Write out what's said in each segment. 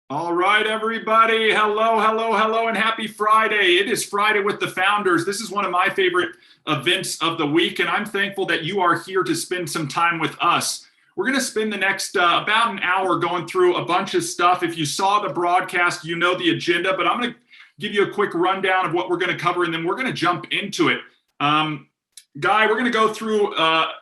All right, everybody. Hello, hello, hello, and happy Friday. It is Friday with the Founders. This is one of my favorite events of the week, and I'm thankful that you are here to spend some time with us. We're going to spend the next about an hour going through a bunch of stuff. If you saw the broadcast, you know the agenda, but I'm going to give you a quick rundown of what we're going to cover, and then we're going to jump into it. Guy, we're going to go through,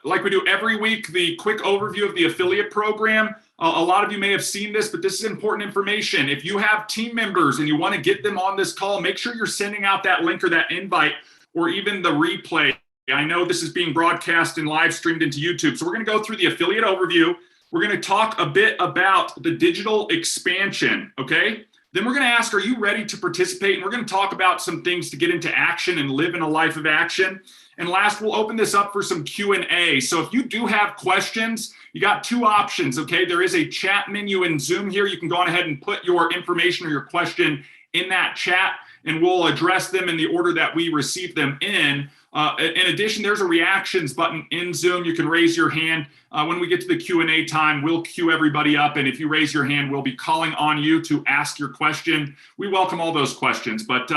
like we do every week, the quick overview of the affiliate program. A lot of you may have seen this, but this is important information. If you have team members and you want to get them on this call, make sure you're sending out that link or that invite or even the replay. I know this is being broadcast and live streamed into YouTube. So we're going to go through the affiliate overview. We're going to talk a bit about the digital expansion, okay? Then we're going to ask, are you ready to participate? And we're going to talk about some things to get into action and live in a life of action. And last, we'll open this up for some Q&A. So if you do have questions, you got two options, okay? There is a chat menu in Zoom here. You can go on ahead and put your information or your question in that chat, and we'll address them in the order that we receive them in. In addition, there's a reactions button in Zoom. You can raise your hand. When we get to the Q&A time, we'll queue everybody up, and if you raise your hand, we'll be calling on you to ask your question. We welcome all those questions, but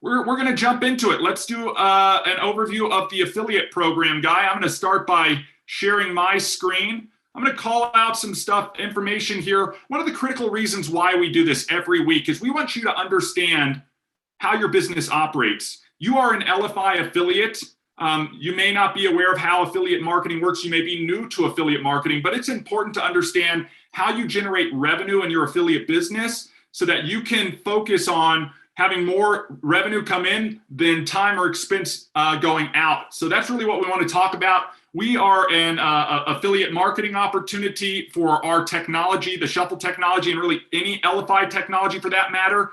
we're going to jump into it. Let's do an overview of the affiliate program, Guy. I'm going to start by sharing my screen. I'm going to call out some information here. One of the critical reasons why we do this every week is we want you to understand how your business operates. You are an Elify affiliate. You may not be aware of how affiliate marketing works. You may be new to affiliate marketing, but it's important to understand how you generate revenue in your affiliate business so that you can focus on having more revenue come in than time or expense going out. So that's really what we want to talk about. We are an affiliate marketing opportunity for our technology, the Shuffle technology, and really any Elify technology for that matter.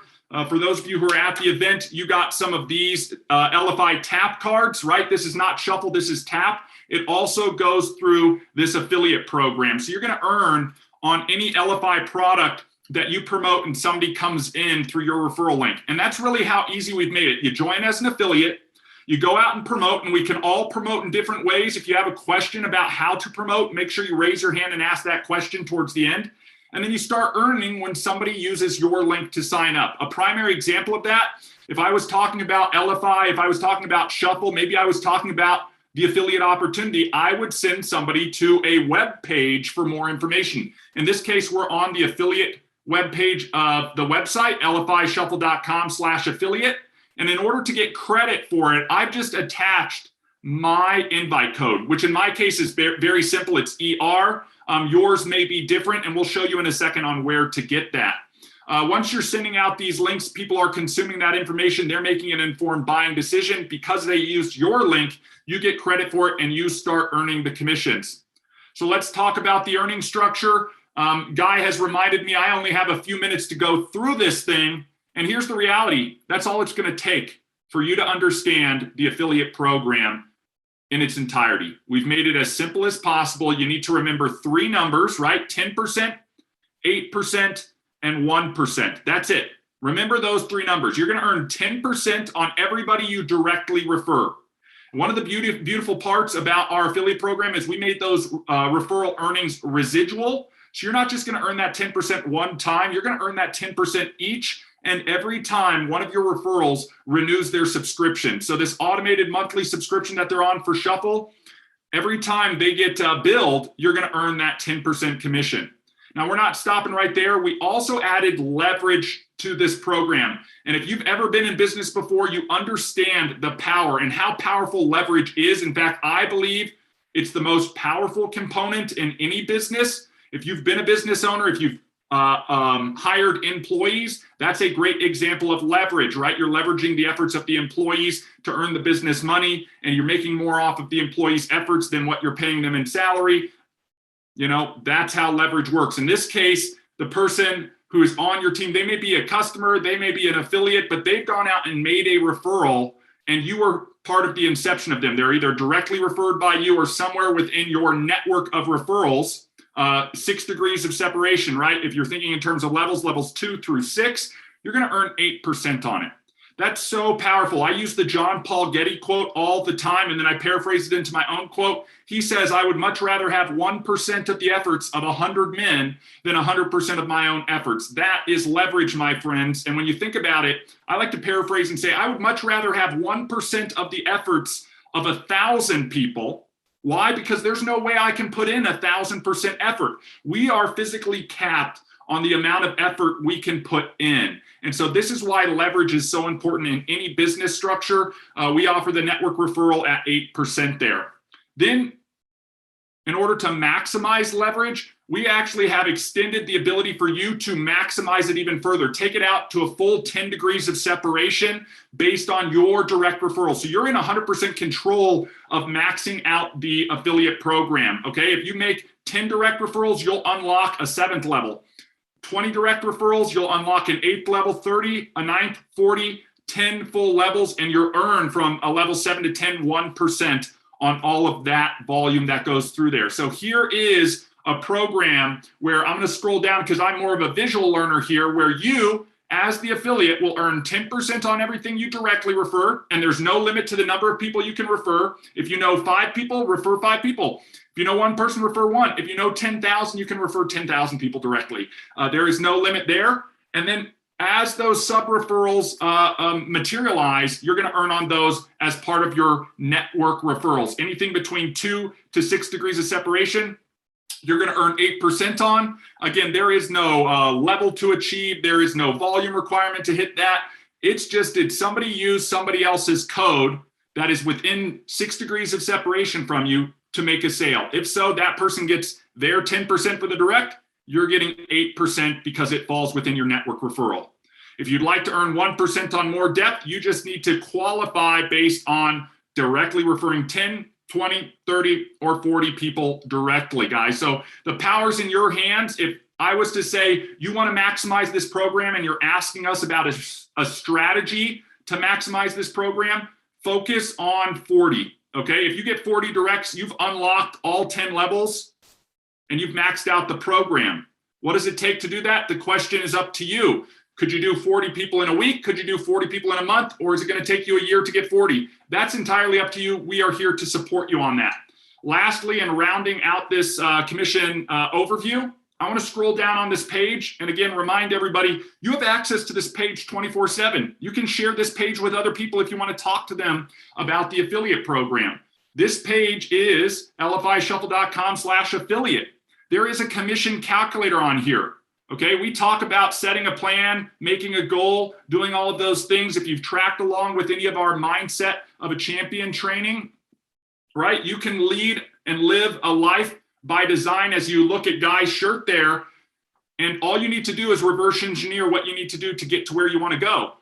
For those of you who are at the event, you got some of these Elify tap cards, right? This is not Shuffle, this is tap. It also goes through this affiliate program. So you're going to earn on any Elify product that you promote and somebody comes in through your referral link. And that's really how easy we've made it. You join as an affiliate, you go out and promote, and we can all promote in different ways. If you have a question about how to promote, make sure you raise your hand and ask that question towards the end. And then you start earning when somebody uses your link to sign up. A primary example of that, if I was talking about Elify, if I was talking about Shuffle, maybe I was talking about the affiliate opportunity, I would send somebody to a web page for more information. In this case, we're on the affiliate web page of the website, elifyshuffle.com/affiliate. And in order to get credit for it, I've just attached my invite code, which in my case is very simple. It's ER. Yours may be different, and we'll show you in a second on where to get that. Once you're sending out these links, people are consuming that information. They're making an informed buying decision. Because they used your link, you get credit for it, and you start earning the commissions. So let's talk about the earning structure. Guy has reminded me I only have a few minutes to go through this thing. And here's the reality. That's all it's going to take for you to understand the affiliate program in its entirety. We've made it as simple as possible. You need to remember three numbers, right? 10%, 8%, and 1%. That's it. Remember those three numbers. You're going to earn 10% on everybody you directly refer. One of the beautiful parts about our affiliate program is we made those referral earnings residual. So you're not just going to earn that 10% one time. You're going to earn that 10% each and every time one of your referrals renews their subscription. So this automated monthly subscription that they're on for Shuffle, every time they get billed, you're going to earn that 10% commission. Now, we're not stopping right there. We also added leverage to this program. And if you've ever been in business before, you understand the power and how powerful leverage is. In fact, I believe it's the most powerful component in any business. If you've been a business owner, if you've hired employees, that's a great example of leverage, right? You're leveraging the efforts of the employees to earn the business money, and you're making more off of the employees' efforts than what you're paying them in salary. You know, that's how leverage works. In this case, the person who is on your team, they may be a customer, they may be an affiliate, but they've gone out and made a referral, and you were part of the inception of them. They're either directly referred by you or somewhere within your network of referrals. 6 degrees of separation, right? If you're thinking in terms of levels 2 through 6, you're going to earn 8% on it. That's so powerful. I use the John Paul Getty quote all the time, and then I paraphrase it into my own quote. He says, I would much rather have 1% of the efforts of 100 men than 100% of my own efforts. That is leverage, my friends. And when you think about it, I like to paraphrase and say, I would much rather have 1% of the efforts of 1,000 people. Why? Because there's no way I can put in 1,000% effort. We are physically capped on the amount of effort we can put in. And so this is why leverage is so important in any business structure. We offer the network referral at 8% there. Then, in order to maximize leverage, we actually have extended the ability for you to maximize it even further. Take it out to a full 10 degrees of separation based on your direct referral. So you're in 100% control of maxing out the affiliate program, okay? If you make 10 direct referrals, you'll unlock a 7th level. 20 direct referrals, you'll unlock an 8th level, 30, a 9th, 40, 10 full levels, and you'll earn from a level 7 to 10, 1% on all of that volume that goes through there. So here is a program where I'm going to scroll down because I'm more of a visual learner here, where you, as the affiliate, will earn 10% on everything you directly refer, and there's no limit to the number of people you can refer. If you know 5 people, refer 5 people. If you know 1 person, refer 1. If you know 10,000, you can refer 10,000 people directly. There is no limit there. And then as those sub-referrals materialize, you're going to earn on those as part of your network referrals. Anything between 2 to 6 degrees of separation, you're going to earn 8% on. Again, there is no level to achieve. There is no volume requirement to hit that. It's just, did somebody use somebody else's code that is within 6 degrees of separation from you to make a sale? If so, that person gets their 10% for the direct. You're getting 8% because it falls within your network referral. If you'd like to earn 1% on more depth, you just need to qualify based on directly referring 10, 20, 30, or 40 people directly, guys. So the power's in your hands. If I was to say you want to maximize this program and you're asking us about a strategy to maximize this program, focus on 40, okay? If you get 40 directs, you've unlocked all 10 levels and you've maxed out the program. What does it take to do that? The question is up to you. Could you do 40 people in a week? Could you do 40 people in a month? Or is it going to take you a year to get 40? That's entirely up to you. We are here to support you on that. Lastly, and rounding out this commission overview, I want to scroll down on this page. And again, remind everybody, you have access to this page 24/7. You can share this page with other people if you want to talk to them about the affiliate program. This page is elifyshuffle.com/affiliate. There is a commission calculator on here. Okay, we talk about setting a plan, making a goal, doing all of those things. If you've tracked along with any of our mindset of a champion training, right, you can lead and live a life by design as you look at Guy's shirt there. And all you need to do is reverse engineer what you need to do to get to where you want to go.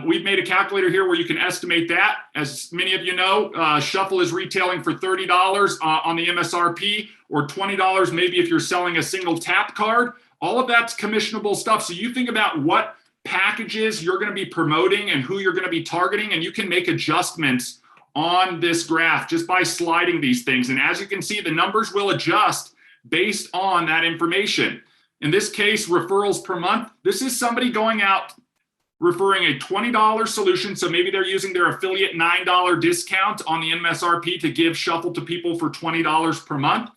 We've made a calculator here where you can estimate that. As many of you know, Shuffle is retailing for $30 on the MSRP, or $20 maybe if you're selling a single tap card. All of that's commissionable stuff. So you think about what packages you're going to be promoting and who you're going to be targeting, and you can make adjustments on this graph just by sliding these things. And as you can see, the numbers will adjust based on that information. In this case, referrals per month, this is somebody going out referring a $20 solution. So maybe they're using their affiliate $9 discount on the MSRP to give Shuffle to people for $20 per month.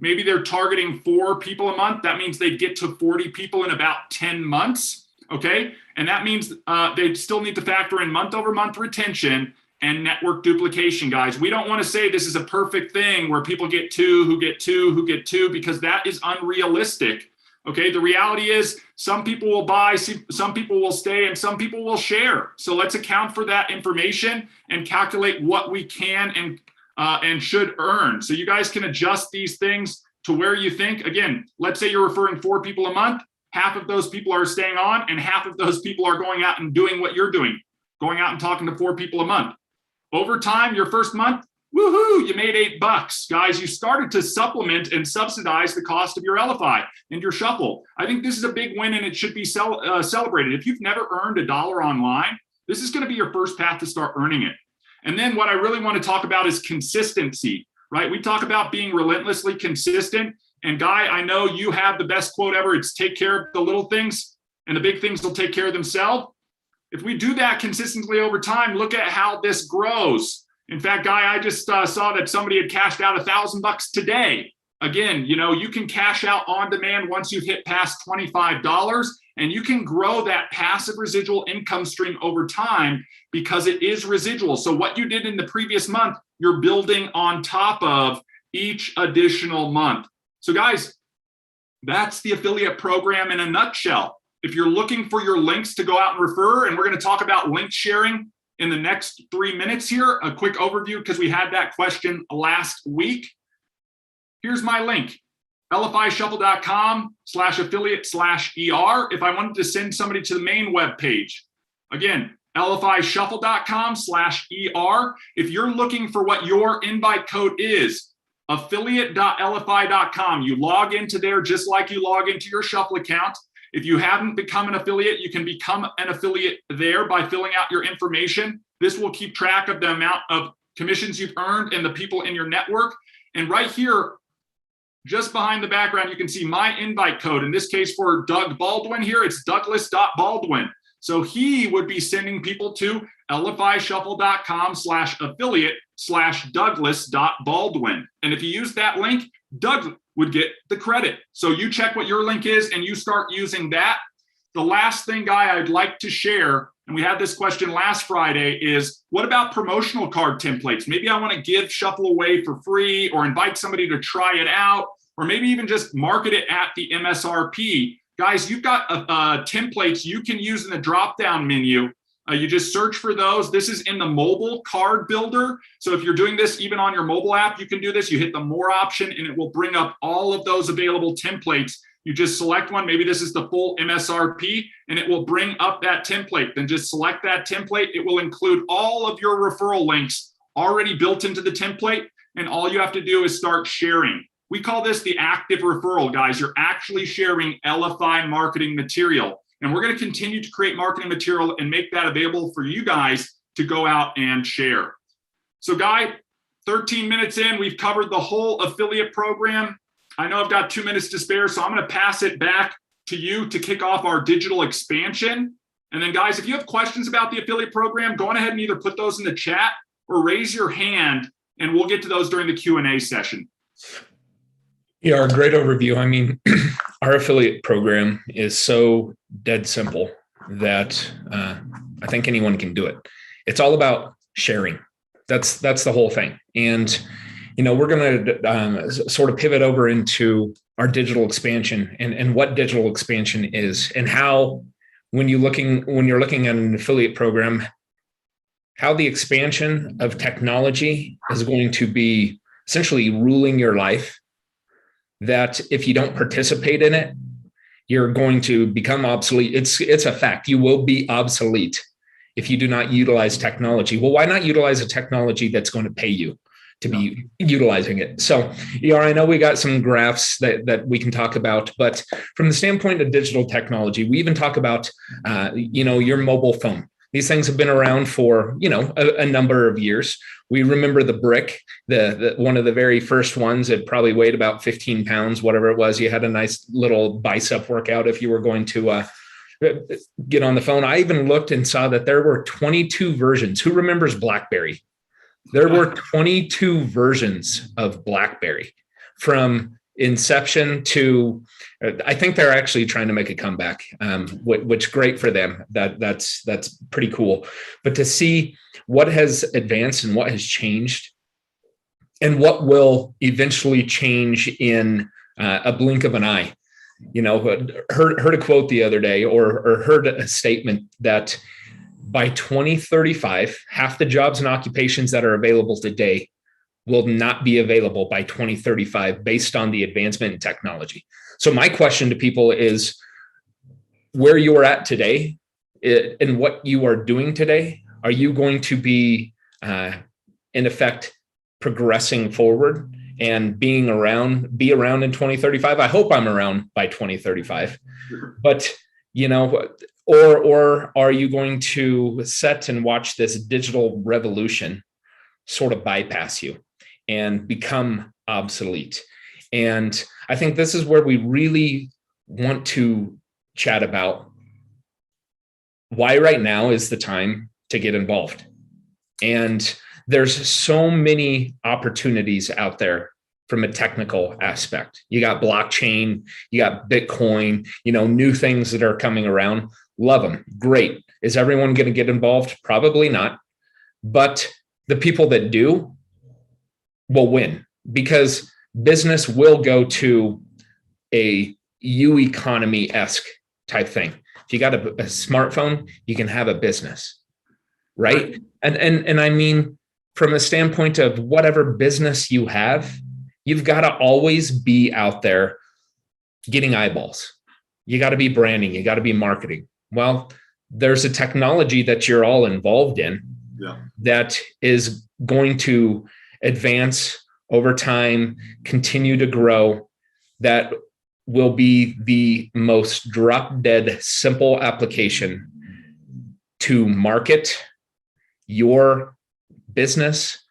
Maybe they're targeting 4 people a month. That means they get to 40 people in about 10 months, okay? And that means they still need to factor in month-over-month retention and network duplication, guys. We don't want to say this is a perfect thing where people get 2, who get 2, who get 2, because that is unrealistic, okay? The reality is some people will buy, some people will stay, and some people will share. So let's account for that information and calculate what we can and should earn. So you guys can adjust these things to where you think. Again, let's say you're referring 4 people a month. Half of those people are staying on, and half of those people are going out and doing what you're doing, going out and talking to 4 people a month. Over time, your first month, woohoo, you made $8. Guys, you started to supplement and subsidize the cost of your Elify and your Shuffle. I think this is a big win, and it should be celebrated. If you've never earned $1 online, this is going to be your first path to start earning it. And then what I really want to talk about is consistency, right? We talk about being relentlessly consistent. And Guy, I know you have the best quote ever. It's take care of the little things and the big things will take care of themselves. If we do that consistently over time, look at how this grows. In fact, Guy, I just saw that somebody had cashed out $1,000 today. Again, you can cash out on demand once you've hit past $25, and you can grow that passive residual income stream over time because it is residual. So what you did in the previous month, you're building on top of each additional month. So guys, that's the affiliate program in a nutshell. If you're looking for your links to go out and refer, and we're going to talk about link sharing in the next 3 minutes here, a quick overview because we had that question last week. Here's my link, elifyshuffle.com/affiliate/ER. If I wanted to send somebody to the main web page, again, elifyshuffle.com/ER. If you're looking for what your invite code is, affiliate.elify.com. You log into there just like you log into your Shuffle account. If you haven't become an affiliate, you can become an affiliate there by filling out your information. This will keep track of the amount of commissions you've earned and the people in your network. And right here, just behind the background, you can see my invite code. In this case, for Doug Baldwin here, it's Douglas.Baldwin. So he would be sending people to elifyshuffle.com/affiliate/Douglas.Baldwin. And if you use that link, Doug would get the credit. So you check what your link is and you start using that. The last thing, Guy, I'd like to share, and we had this question last Friday, is what about promotional card templates? Maybe I want to give Shuffle away for free or invite somebody to try it out, or maybe even just market it at the MSRP. Guys, you've got templates you can use in the drop-down menu. You just search for those. This is in the mobile card builder. So if you're doing this even on your mobile app, you can do this. You hit the more option and it will bring up all of those available templates. You just select one. Maybe this is the full MSRP and it will bring up that template. Then just select that template. It will include all of your referral links already built into the template. And all you have to do is start sharing. We call this the active referral, guys. You're actually sharing Elify marketing material. And we're going to continue to create marketing material and make that available for you guys to go out and share. So, Guy, 13 minutes in, we've covered the whole affiliate program. I know I've got 2 minutes to spare, so I'm going to pass it back to you to kick off our digital expansion. And then, guys, if you have questions about the affiliate program, go on ahead and either put those in the chat or raise your hand, and we'll get to those during the Q&A session. Yeah, a great overview. I mean, our affiliate program is so dead simple that I think anyone can do it. It's all about sharing. That's the whole thing. And, we're going to sort of pivot over into our digital expansion and what digital expansion is and how, when you're looking at an affiliate program, how the expansion of technology is going to be essentially ruling your life. That if you don't participate in it, you're going to become obsolete. It's a fact. You will be obsolete if you do not utilize technology. Well, why not utilize a technology that's going to pay you to be utilizing it? So, I know we got some graphs that we can talk about, but from the standpoint of digital technology, we even talk about, your mobile phone. These things have been around for, a number of years. We remember the brick, the one of the very first ones. It probably weighed about 15 pounds, whatever it was. You had a nice little bicep workout if you were going to get on the phone. I even looked and saw that there were 22 versions. Who remembers BlackBerry? There were 22 versions of BlackBerry from inception to, I think they're actually trying to make a comeback, which great for them. That's pretty cool. But to see what has advanced and what has changed and what will eventually change in a blink of an eye. Heard a quote the other day or heard a statement that by 2035, half the jobs and occupations that are available today will not be available by 2035 based on the advancement in technology. So my question to people is where you're at today and what you are doing today. Are you going to be, in effect, progressing forward and be around in 2035? I hope I'm around by 2035, but, or are you going to set and watch this digital revolution sort of bypass you and become obsolete? And I think this is where we really want to chat about why right now is the time to get involved. And there's so many opportunities out there from a technical aspect. You got blockchain, you got Bitcoin, new things that are coming around. Love them. Great. Is everyone going to get involved? Probably not. But the people that do will win, because business will go to a U economy-esque type thing. If you got a smartphone, you can have a business, right? And I mean, from a standpoint of whatever business you have, you've got to always be out there getting eyeballs. You got to be branding, you got to be marketing. Well, there's a technology that you're all involved in that is going to advance over time, continue to grow, that will be the most drop dead simple application to market your business,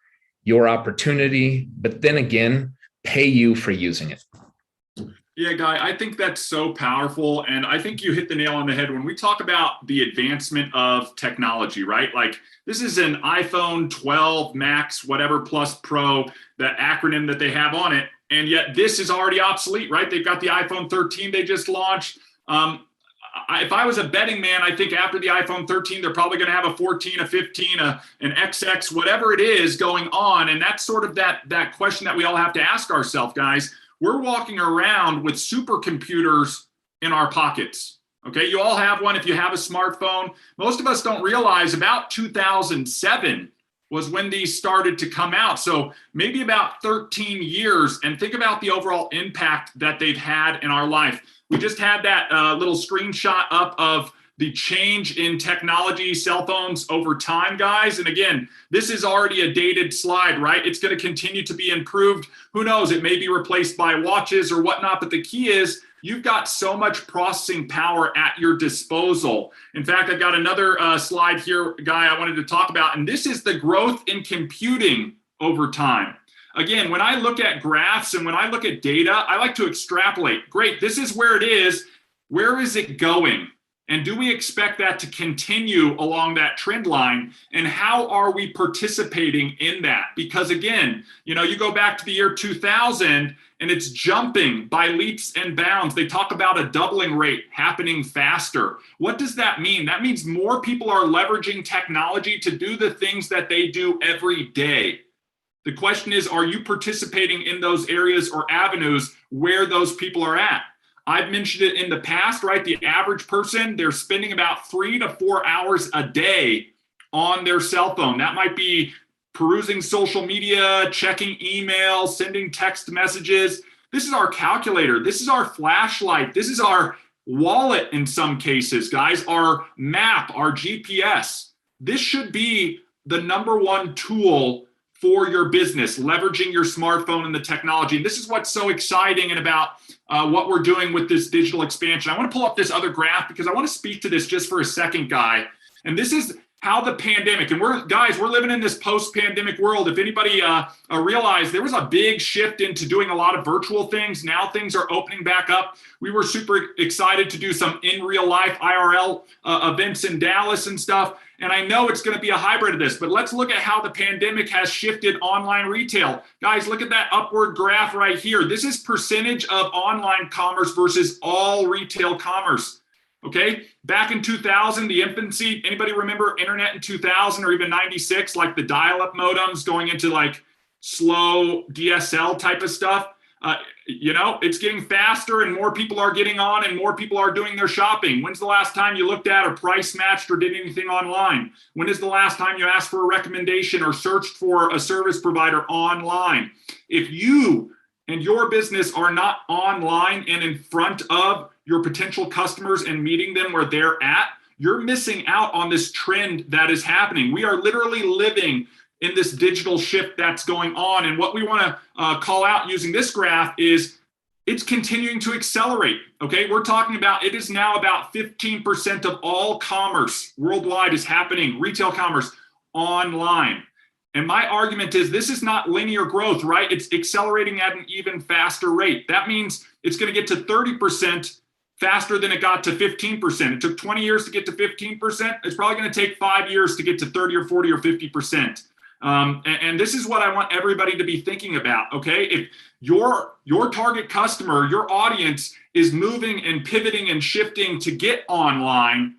your opportunity, but then again, pay you for using it. Yeah, Guy, I think that's so powerful. And I think you hit the nail on the head when we talk about the advancement of technology, right? Like, this is an iPhone 12 Max, whatever, plus Pro, the acronym that they have on it. And yet this is already obsolete, right? They've got the iPhone 13 they just launched. If I was a betting man, I think after the iPhone 13, they're probably going to have a 14, a 15, an XX, whatever it is going on. And that's sort of that question that we all have to ask ourselves, guys. We're walking around with supercomputers in our pockets. Okay, you all have one if you have a smartphone. Most of us don't realize about 2007 was when these started to come out. So maybe about 13 years, and think about the overall impact that they've had in our life. We just had that little screenshot up of the change in technology, cell phones over time, guys. And again, this is already a dated slide, right? It's going to continue to be improved. Who knows? It may be replaced by watches or whatnot. But the key is you've got so much processing power at your disposal. In fact, I've got another slide here, Guy, I wanted to talk about. And this is the growth in computing over time. Again, when I look at graphs and when I look at data, I like to extrapolate. Great, this is where it is. Where is it going? And do we expect that to continue along that trend line? And how are we participating in that? Because again, you go back to the year 2000 and it's jumping by leaps and bounds. They talk about a doubling rate happening faster. What does that mean? That means more people are leveraging technology to do the things that they do every day. The question is, are you participating in those areas or avenues where those people are at? I've mentioned it in the past, right? The average person, they're spending about 3 to 4 hours a day on their cell phone. That might be perusing social media, checking email, sending text messages. This is our calculator. This is our flashlight. This is our wallet in some cases, guys, our map, our GPS. This should be the number one tool for your business, leveraging your smartphone and the technology. And this is what's so exciting and about what we're doing with this digital expansion. I want to pull up this other graph because I want to speak to this just for a second, Guy. And this is how the pandemic, and we're living in this post-pandemic world. If anybody realized, there was a big shift into doing a lot of virtual things. Now things are opening back up. We were super excited to do some in real life IRL events in Dallas and stuff. And I know it's going to be a hybrid of this, but let's look at how the pandemic has shifted online retail. Guys, look at that upward graph right here. This is percentage of online commerce versus all retail commerce. Okay, back in 2000, the infancy, anybody remember internet in 2000 or even 96, like the dial-up modems going into like slow DSL type of stuff? It's getting faster and more people are getting on and more people are doing their shopping. When's the last time you looked at or price matched or did anything online? When is the last time you asked for a recommendation or searched for a service provider online? If you and your business are not online and in front of your potential customers and meeting them where they're at, you're missing out on this trend that is happening. We are literally living in this digital shift that's going on. And what we want to call out using this graph is it's continuing to accelerate. Okay, we're talking about, it is now about 15% of all commerce worldwide is happening, retail commerce, online. And my argument is this is not linear growth, right? It's accelerating at an even faster rate. That means it's going to get to 30% faster than it got to 15%. It took 20 years to get to 15%. It's probably going to take 5 years to get to 30 or 40 or 50%. And this is what I want everybody to be thinking about, okay? If your target customer, your audience is moving and pivoting and shifting to get online,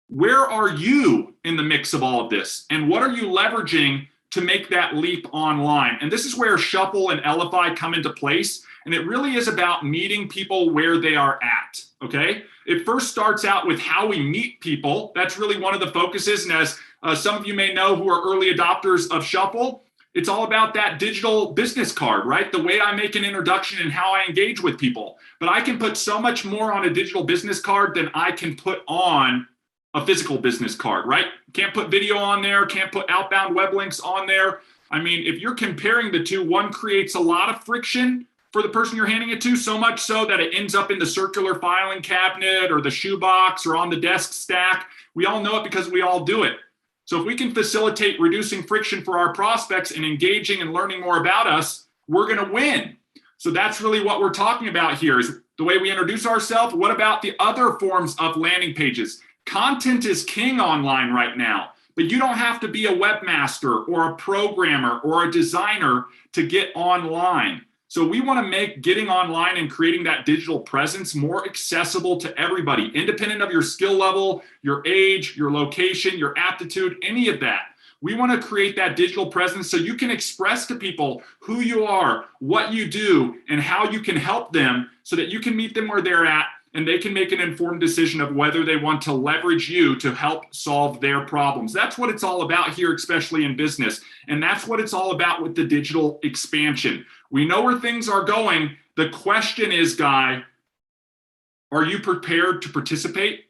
where are you in the mix of all of this? And what are you leveraging to make that leap online? And this is where Shuffle and Elify come into place. And it really is about meeting people where they are at, okay? It first starts out with how we meet people. That's really one of the focuses. And as some of you may know who are early adopters of Shuffle, it's all about that digital business card, right? The way I make an introduction and how I engage with people. But I can put so much more on a digital business card than I can put on a physical business card, right? Can't put video on there, can't put outbound web links on there. I mean, if you're comparing the two, one creates a lot of friction for the person you're handing it to, so much so that it ends up in the circular filing cabinet or the shoebox or on the desk stack. We all know it because we all do it. So if we can facilitate reducing friction for our prospects and engaging and learning more about us, we're going to win. So that's really what we're talking about here, is the way we introduce ourselves. What about the other forms of landing pages? Content is king online right now, but you don't have to be a webmaster or a programmer or a designer to get online. So we want to make getting online and creating that digital presence more accessible to everybody, independent of your skill level, your age, your location, your aptitude, any of that. We want to create that digital presence so you can express to people who you are, what you do, and how you can help them so that you can meet them where they're at and they can make an informed decision of whether they want to leverage you to help solve their problems. That's what it's all about here, especially in business. And that's what it's all about with the digital expansion. We know where things are going. The question is, Guy, are you prepared to participate?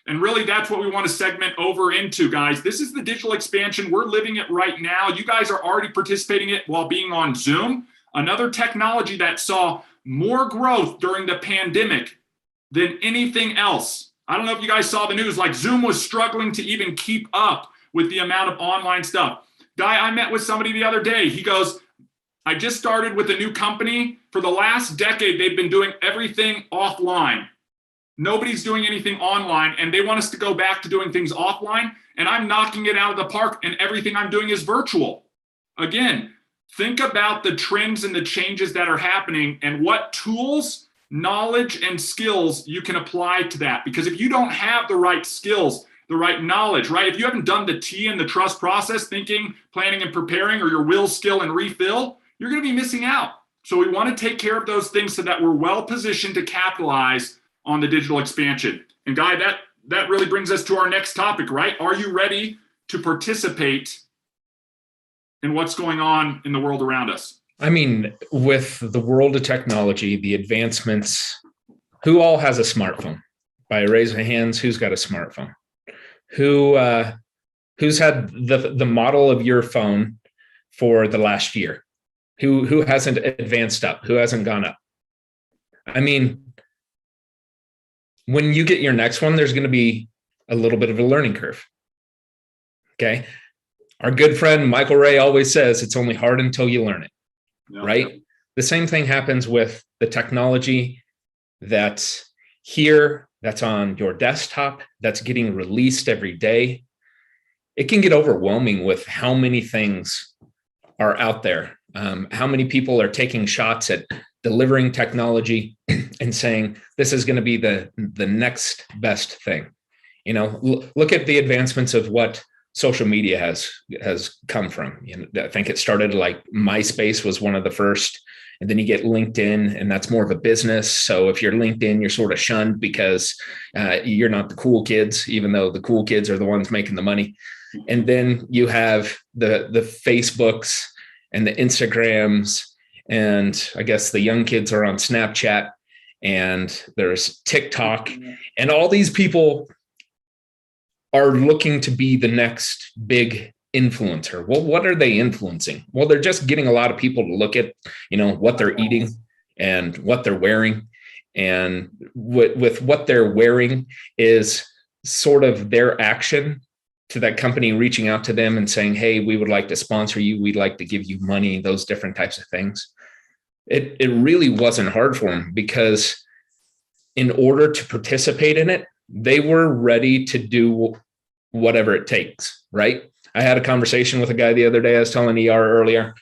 And really, that's what we want to segment over into, guys. This is the digital expansion. We're living it right now. You guys are already participating in it while being on Zoom. Another technology that saw more growth during the pandemic than anything else. I don't know if you guys saw the news, like Zoom was struggling to even keep up with the amount of online stuff. Guy, I met with somebody the other day. He goes, I just started with a new company. For the last decade, they've been doing everything offline. Nobody's doing anything online, and they want us to go back to doing things offline, and I'm knocking it out of the park, and everything I'm doing is virtual. Again, think about the trends and the changes that are happening and what tools, knowledge, and skills you can apply to that. Because if you don't have the right skills, the right knowledge, right? If you haven't done the T in the trust process, thinking, planning, and preparing, or your will, skill, and refill, you're going to be missing out. So we want to take care of those things so that we're well positioned to capitalize on the digital expansion. And Guy, that really brings us to our next topic, right? Are you ready to participate in what's going on in the world around us? I mean, with the world of technology, the advancements, who all has a smartphone? By a raise of hands, who's got a smartphone? Who's had the model of your phone for the last year? Who hasn't advanced up? Who hasn't gone up? I mean, when you get your next one, there's going to be a little bit of a learning curve. Okay. Our good friend Michael Ray always says it's only hard until you learn it. Yep. Right? The same thing happens with the technology that's here, that's on your desktop, that's getting released every day. It can get overwhelming with how many things are out there, how many people are taking shots at delivering technology and saying this is going to be the next best thing. You know, look at the advancements of what social media has come from. You know, I think it started like MySpace was one of the first, and then you get LinkedIn, and that's more of a business. So if you're LinkedIn, you're sort of shunned because you're not the cool kids, even though the cool kids are the ones making the money. And then you have the Facebooks and the Instagrams, and I guess the young kids are on Snapchat, and there's TikTok, and all these people are looking to be the next big influencer. Well, what are they influencing? Well, they're just getting a lot of people to look at, you know, what they're eating and what they're wearing. And with what they're wearing is sort of their action to that company reaching out to them and saying, hey, we would like to sponsor you. We'd like to give you money, those different types of things. It really wasn't hard for them because in order to participate in it, they were ready to do whatever it takes, right? I had a conversation with a guy the other day. I was telling ER earlier,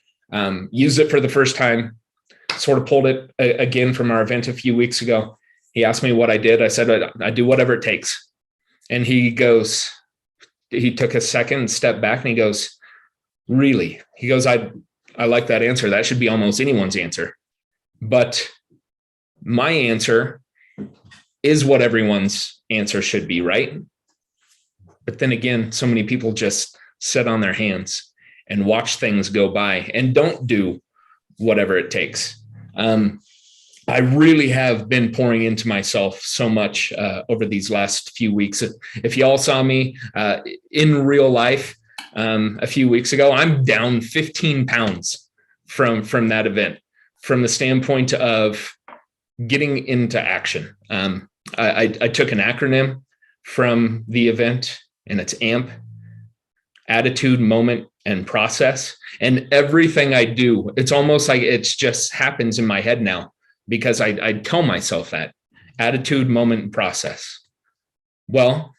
used it for the first time, sort of pulled it again from our event a few weeks ago. He asked me what I did. I said, I do whatever it takes. And he took a second step back and he goes, really? He goes, I like that answer. That should be almost anyone's answer. But my answer is what everyone's answer should be, right? But then again, so many people just sit on their hands and watch things go by and don't do whatever it takes. I really have been pouring into myself so much over these last few weeks. If y'all saw me in real life a few weeks ago, I'm down 15 pounds from that event, from the standpoint of getting into action. I took an acronym from the event, and it's AMP, attitude, moment, and process. And everything I do, it's almost like it just happens in my head now, because I tell myself that attitude, moment, and process. Well,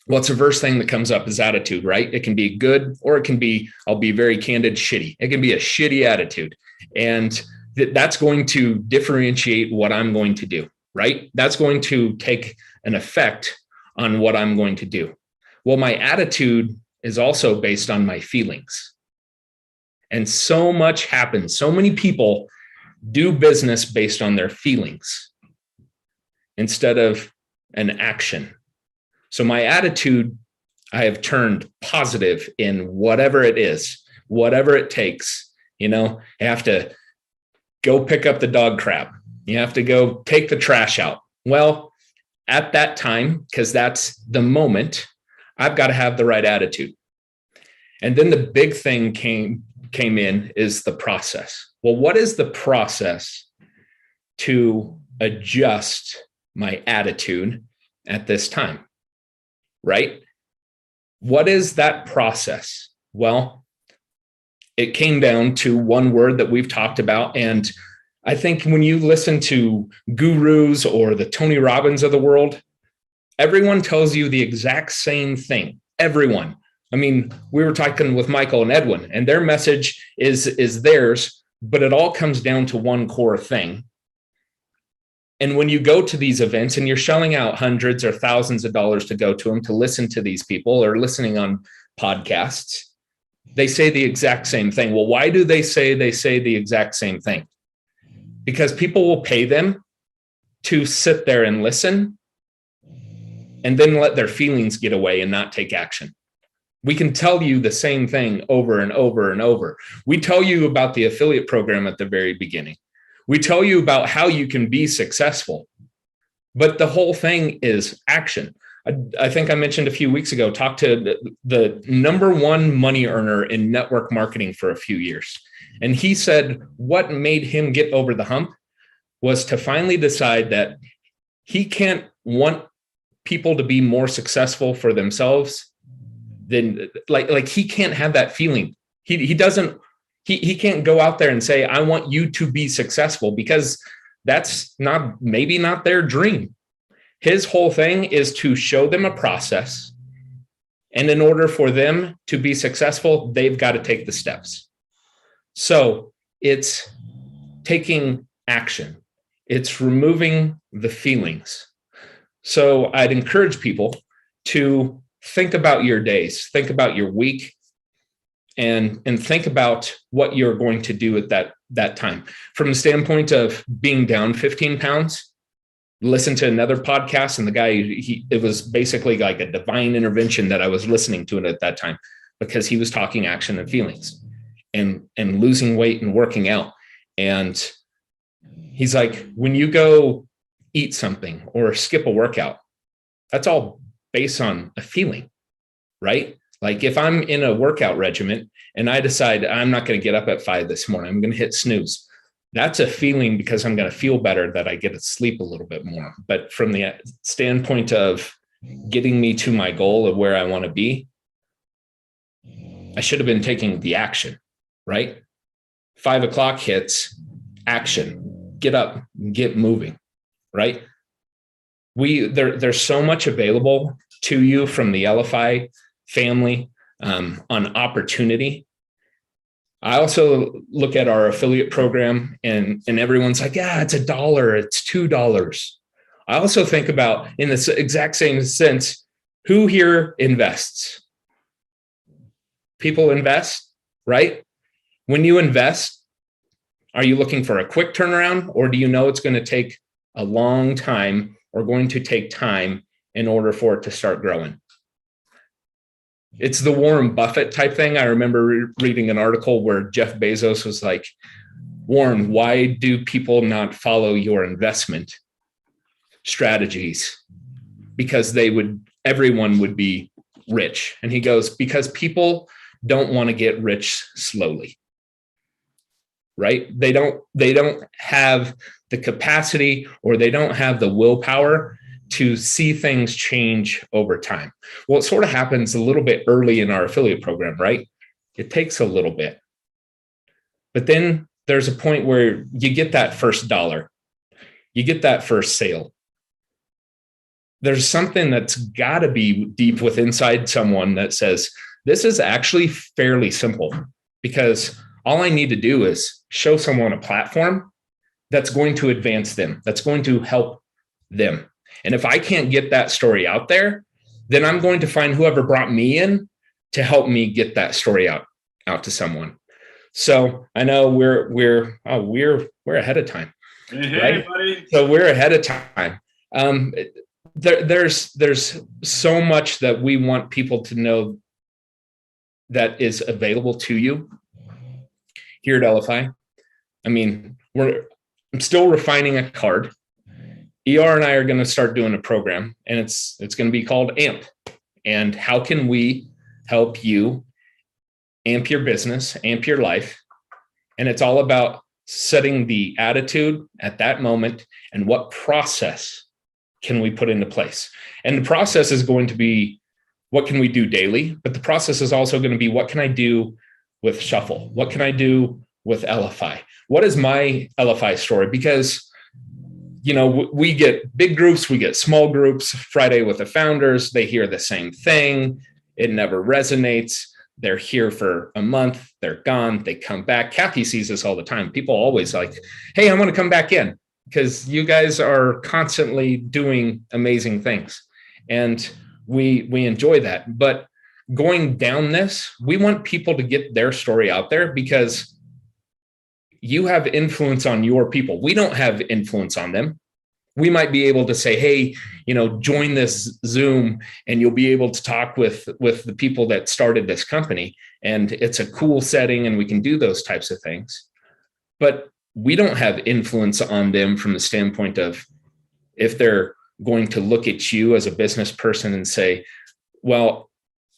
what's the first thing that comes up is attitude, right? It can be good, or it can be, I'll be very candid, shitty. It can be a shitty attitude. And that's going to differentiate what I'm going to do, right? That's going to take an effect on what I'm going to do. Well, my attitude is also based on my feelings. And so much happens. So many people do business based on their feelings instead of an action. So my attitude, I have turned positive in whatever it is, whatever it takes. You know, you have to go pick up the dog crap. You have to go take the trash out. Well, at that time, because that's the moment, I've got to have the right attitude. And then the big thing came in is the process. Well, what is the process to adjust my attitude at this time, right? What is that process? Well, it came down to one word that we've talked about. And I think when you listen to gurus or the Tony Robbins of the world, everyone tells you the exact same thing. Everyone. I mean, we were talking with Michael and Edwin, and their message is theirs, but it all comes down to one core thing. And when you go to these events and you're shelling out hundreds or thousands of dollars to go to them, to listen to these people or listening on podcasts, they say the exact same thing. Well, why do they say the exact same thing? Because people will pay them to sit there and listen and then let their feelings get away and not take action. We can tell you the same thing over and over and over. We tell you about the affiliate program at the very beginning. We tell you about how you can be successful, but the whole thing is action. I think I mentioned a few weeks ago, talked to the number one money earner in network marketing for a few years. And he said what made him get over the hump was to finally decide that he can't want people to be more successful for themselves than like he can't have that feeling. He can't go out there and say, I want you to be successful, because that's maybe not their dream. His whole thing is to show them a process. And in order for them to be successful, they've got to take the steps. So it's taking action. It's removing the feelings. So I'd encourage people to think about your days, think about your week, and think about what you're going to do at that time. From the standpoint of being down 15 pounds, listen to another podcast, and the guy, it was basically like a divine intervention that I was listening to it at that time, because he was talking action and feelings and losing weight and working out. And he's like, when you go eat something or skip a workout, that's all based on a feeling, right? Like if I'm in a workout regimen and I decide I'm not going to get up at 5 this morning, I'm going to hit snooze. That's a feeling, because I'm going to feel better that I get to sleep a little bit more. But from the standpoint of getting me to my goal of where I want to be, I should have been taking the action, right? 5 o'clock hits, action, get up, get moving, right? there's so much available to you from the Elify family on opportunity. I also look at our affiliate program and everyone's like, yeah, it's $1, it's $2. I also think about, in this exact same sense, who here invests? People invest, right? When you invest, are you looking for a quick turnaround, or do you know it's going to take a long time or going to take time in order for it to start growing? It's the Warren Buffett type thing. I remember reading an article where Jeff Bezos was like, Warren, why do people not follow your investment strategies? Because everyone would be rich. And he goes, because people don't want to get rich slowly, right? They don't have the capacity, or they don't have the willpower to see things change over time. Well, it sort of happens a little bit early in our affiliate program, right? It takes a little bit. But then there's a point where you get that first dollar, you get that first sale. There's something that's got to be deep within inside someone that says, this is actually fairly simple, because all I need to do is show someone a platform that's going to advance them, that's going to help them. And if I can't get that story out there, then I'm going to find whoever brought me in to help me get that story out to someone. So I know we're ahead of time, hey, right? Buddy. So we're ahead of time. There's so much that we want people to know that is available to you here at Elify. I mean, I'm still refining a card. ER and I are going to start doing a program, and it's going to be called AMP. And how can we help you amp your business, amp your life? And it's all about setting the attitude at that moment and what process can we put into place. And the process is going to be, what can we do daily? But the process is also going to be, what can I do with Shuffle? What can I do with Elify? What is my Elify story? Because we get big groups, we get small groups. Friday with the founders, they hear the same thing. It never resonates. They're here for a month, they're gone, they come back. Kathy sees this all the time. People always like, hey, I want to come back in, because you guys are constantly doing amazing things. And we enjoy that. But going down this, we want people to get their story out there, because you have influence on your people. We don't have influence on them. We might be able to say, hey, join this Zoom and you'll be able to talk with the people that started this company. And it's a cool setting and we can do those types of things. But we don't have influence on them from the standpoint of, if they're going to look at you as a business person and say, well,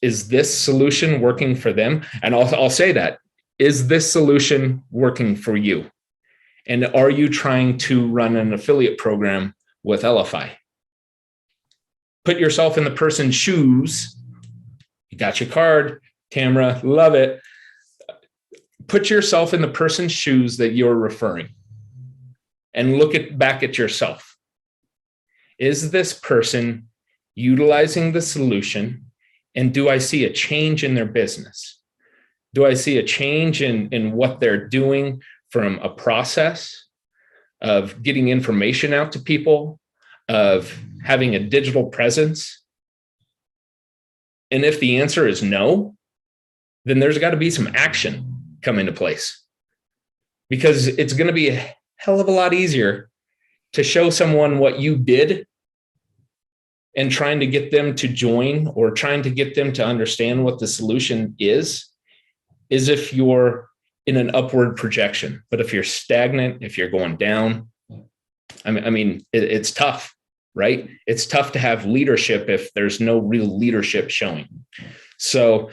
is this solution working for them? And I'll say that. Is this solution working for you? And are you trying to run an affiliate program with Elify? Put yourself in the person's shoes. You got your card, Tamara, love it. Put yourself in the person's shoes that you're referring, and look back at yourself. Is this person utilizing the solution? And do I see a change in their business? Do I see a change in what they're doing, from a process of getting information out to people, of having a digital presence? And if the answer is no, then there's got to be some action come into place, because it's going to be a hell of a lot easier to show someone what you did and trying to get them to join, or trying to get them to understand what the solution is if you're in an upward projection. But if you're stagnant, if you're going down, it's tough, right? It's tough to have leadership if there's no real leadership showing. So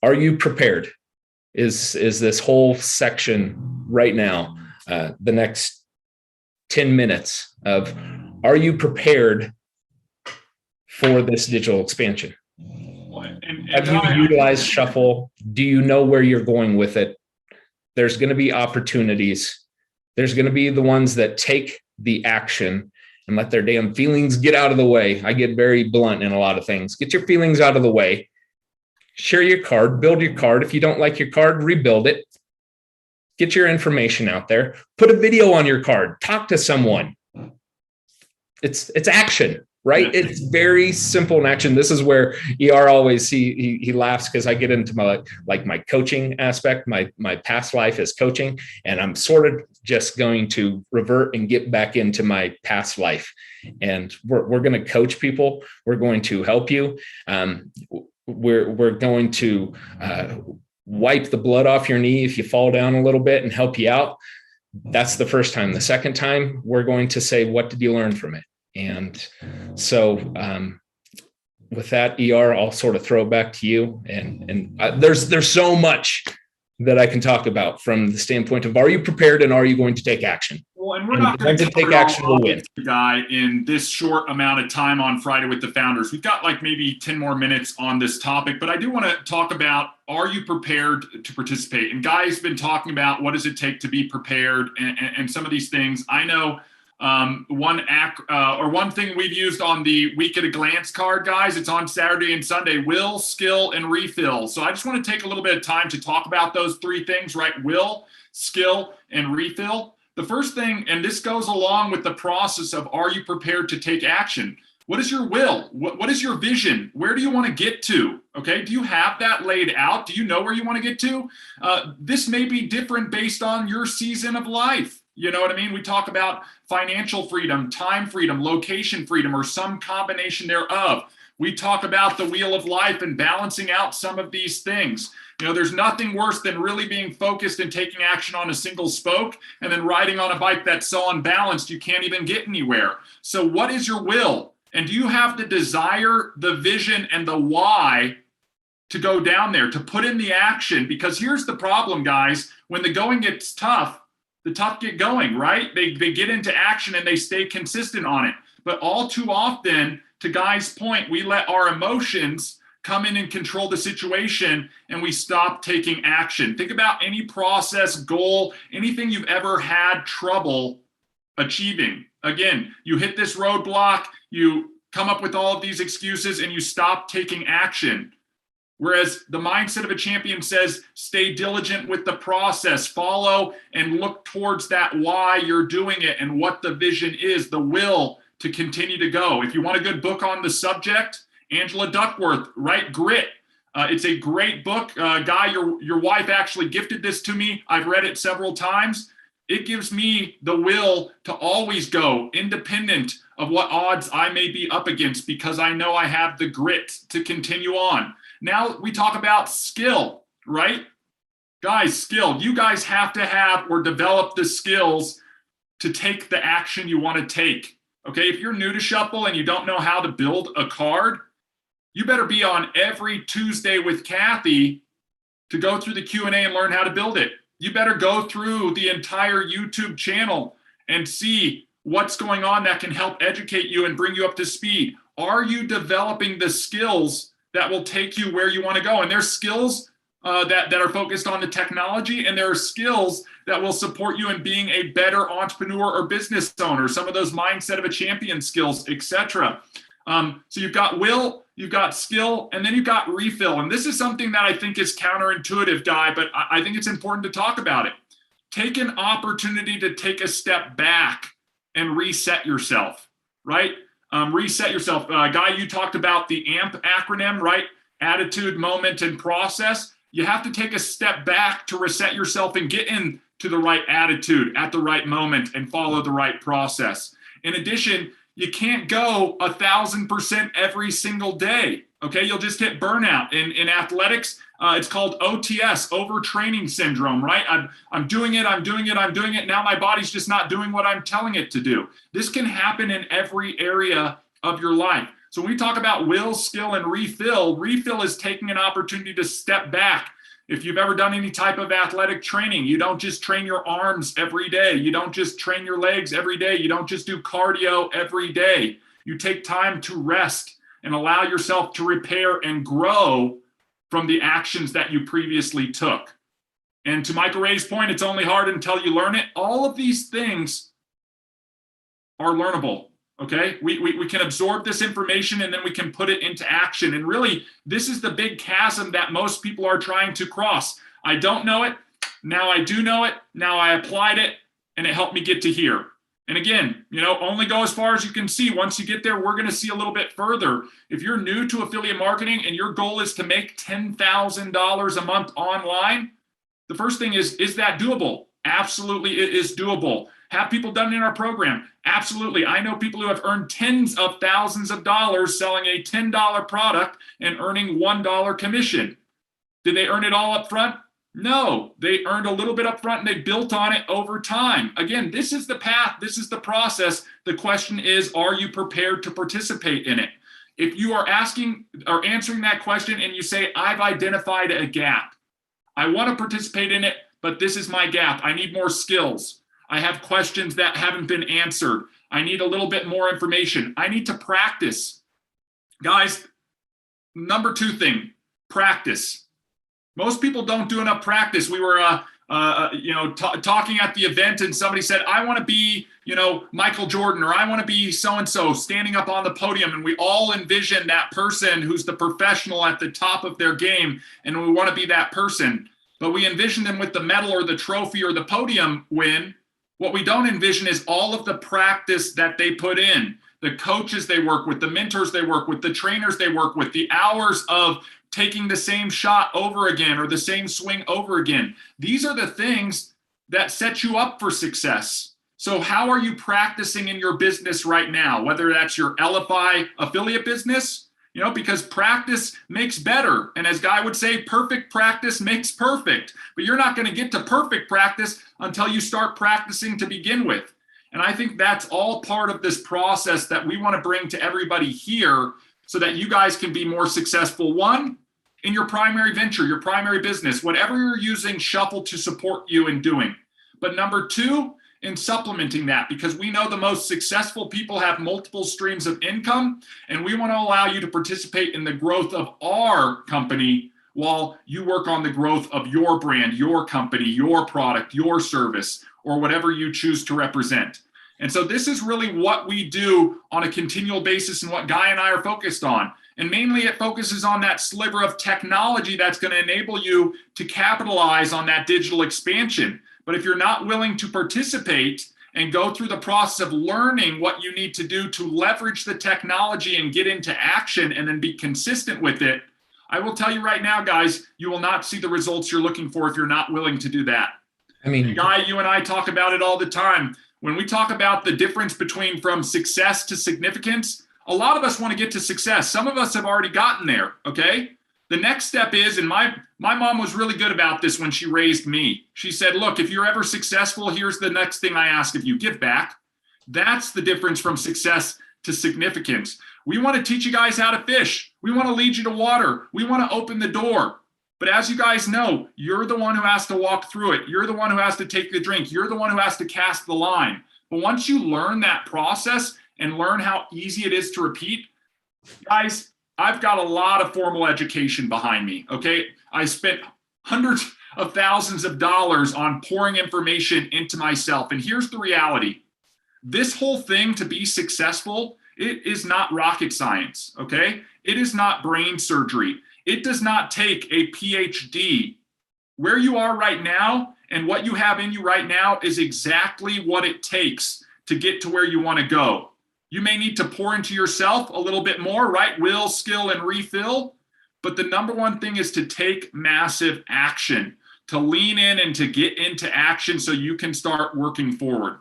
are you prepared? Is this whole section right now, the next 10 minutes of, are you prepared for this digital expansion? Have you utilized Shuffle? Do you know where you're going with it? There's going to be opportunities. There's going to be the ones that take the action and let their damn feelings get out of the way. I get very blunt in a lot of things. Get your feelings out of the way. Share your card, build your card. If you don't like your card, rebuild it. Get your information out there. Put a video on your card. Talk to someone. It's action, right? Yeah. It's very simple in action. This is where ER always he laughs because I get into my coaching aspect. My past life is coaching, and I'm sort of just going to revert and get back into my past life. And we're going to coach people. We're going to help you. We're going to wipe the blood off your knee if you fall down a little bit and help you out. That's the first time. The second time, we're going to say, what did you learn from it? And so with that, ER, I'll sort of throw it back to you. And there's so much that I can talk about from the standpoint of, are you prepared and are you going to take action? Well, and we're not going to take action to win. Guy in this short amount of time on Friday with the Founders. We've got like maybe 10 more minutes on this topic, but I do want to talk about, are you prepared to participate? And Guy's been talking about what does it take to be prepared and some of these things. I know one thing we've used on the Week at a Glance card, guys, it's on Saturday and Sunday: will, skill, and refill. So I just want to take a little bit of time to talk about those three things, right? Will, skill, and refill. The first thing, and this goes along with the process of, are you prepared to take action? What is your will? What is your vision? Where do you want to get to? Okay, do you have that laid out? Do you know where you want to get to? This may be different based on your season of life. You know what I mean? We talk about financial freedom, time freedom, location freedom, or some combination thereof. We talk about the wheel of life and balancing out some of these things. You know, there's nothing worse than really being focused and taking action on a single spoke and then riding on a bike that's so unbalanced you can't even get anywhere. So what is your will? And do you have the desire, the vision, and the why to go down there, to put in the action? Because here's the problem, guys. When the going gets tough, the tough get going, right? They get into action and they stay consistent on it. But all too often, to Guy's point, we let our emotions come in and control the situation, and we stop taking action. Think about any process, goal, anything you've ever had trouble achieving. Again, you hit this roadblock, you come up with all of these excuses, and you stop taking action. Whereas the mindset of a champion says, stay diligent with the process, follow and look towards that why you're doing it and what the vision is, the will to continue to go. If you want a good book on the subject, Angela Duckworth, Write Grit. It's a great book. Guy, your wife actually gifted this to me. I've read it several times. It gives me the will to always go independent of what odds I may be up against, because I know I have the grit to continue on. Now we talk about skill, right? Guys, skill. You guys have to have or develop the skills to take the action you want to take. Okay, if you're new to Shuffle and you don't know how to build a card, you better be on every Tuesday with Kathy to go through the Q&A and learn how to build it. You better go through the entire YouTube channel and see what's going on that can help educate you and bring you up to speed. Are you developing the skills that will take you where you want to go? And there's skills that are focused on the technology, and there are skills that will support you in being a better entrepreneur or business owner, some of those mindset of a champion skills, etc. So you've got will, you've got skill, and then you've got refill. And this is something that I think is counterintuitive, Guy, but I think it's important to talk about it. Take an opportunity to take a step back and reset yourself, right? Reset yourself. Guy, you talked about the AMP acronym, right? Attitude, moment, and process. You have to take a step back to reset yourself and get into the right attitude at the right moment and follow the right process. In addition, you can't go 1,000% every single day. Okay, you'll just hit burnout. In athletics, it's called OTS, overtraining syndrome, right? I'm doing it. Now my body's just not doing what I'm telling it to do. This can happen in every area of your life. So when we talk about will, skill, and refill is taking an opportunity to step back. If you've ever done any type of athletic training, you don't just train your arms every day. You don't just train your legs every day. You don't just do cardio every day. You take time to rest and allow yourself to repair and grow from the actions that you previously took. And to Michael Ray's point, it's only hard until you learn it. All of these things are learnable. Okay, we can absorb this information and then we can put it into action. And really, this is the big chasm that most people are trying to cross. I don't know it. Now I do know it. Now I applied it and it helped me get to here. And again, only go as far as you can see. Once you get there, we're going to see a little bit further. If you're new to affiliate marketing and your goal is to make $10,000 a month online, the first thing is that doable? Absolutely, it is doable. Have people done it in our program? Absolutely. I know people who have earned tens of thousands of dollars selling a $10 product and earning $1 commission. Did they earn it all up front? No, they earned a little bit up front and they built on it over time. Again, this is the path. This is the process. The question is, are you prepared to participate in it? If you are asking or answering that question and you say, I've identified a gap, I want to participate in it, but this is my gap. I need more skills. I have questions that haven't been answered. I need a little bit more information. I need to practice. Guys, number 2 thing, practice. Most people don't do enough practice. We were talking at the event and somebody said, I want to be, Michael Jordan, or I want to be so-and-so standing up on the podium. And we all envision that person who's the professional at the top of their game. And we want to be that person. But we envision them with the medal or the trophy or the podium win. What we don't envision is all of the practice that they put in, the coaches they work with, the mentors they work with, the trainers they work with, the hours of taking the same shot over again or the same swing over again. These are the things that set you up for success. So how are you practicing in your business right now? Whether that's your Elify affiliate business, because practice makes better. And as Guy would say, perfect practice makes perfect. But you're not going to get to perfect practice until you start practicing to begin with. And I think that's all part of this process that we want to bring to everybody here so that you guys can be more successful. 1, in your primary venture, your primary business, whatever you're using Shuffle to support you in doing. But number 2, in supplementing that, because we know the most successful people have multiple streams of income, and we want to allow you to participate in the growth of our company while you work on the growth of your brand, your company, your product, your service, or whatever you choose to represent. And so this is really what we do on a continual basis and what Guy and I are focused on. And mainly it focuses on that sliver of technology that's going to enable you to capitalize on that digital expansion. But if you're not willing to participate and go through the process of learning what you need to do to leverage the technology and get into action and then be consistent with it, I will tell you right now, guys, you will not see the results you're looking for if you're not willing to do that. I mean, Guy, you and I talk about it all the time. When we talk about the difference between from success to significance, a lot of us want to get to success. Some of us have already gotten there, okay? The next step is, and my mom was really good about this when she raised me. She said, look, if you're ever successful, here's the next thing I ask of you, give back. That's the difference from success to significance. We want to teach you guys how to fish. We want to lead you to water. We want to open the door. But as you guys know, you're the one who has to walk through it. You're the one who has to take the drink. You're the one who has to cast the line. But once you learn that process and learn how easy it is to repeat, guys, I've got a lot of formal education behind me, okay? I spent hundreds of thousands of dollars on pouring information into myself. And here's the reality. This whole thing to be successful, it is not rocket science, okay? It is not brain surgery. It does not take a PhD. Where you are right now and what you have in you right now is exactly what it takes to get to where you want to go. You may need to pour into yourself a little bit more, right? Will, skill, and refill. But the number one thing is to take massive action, to lean in and to get into action so you can start working forward.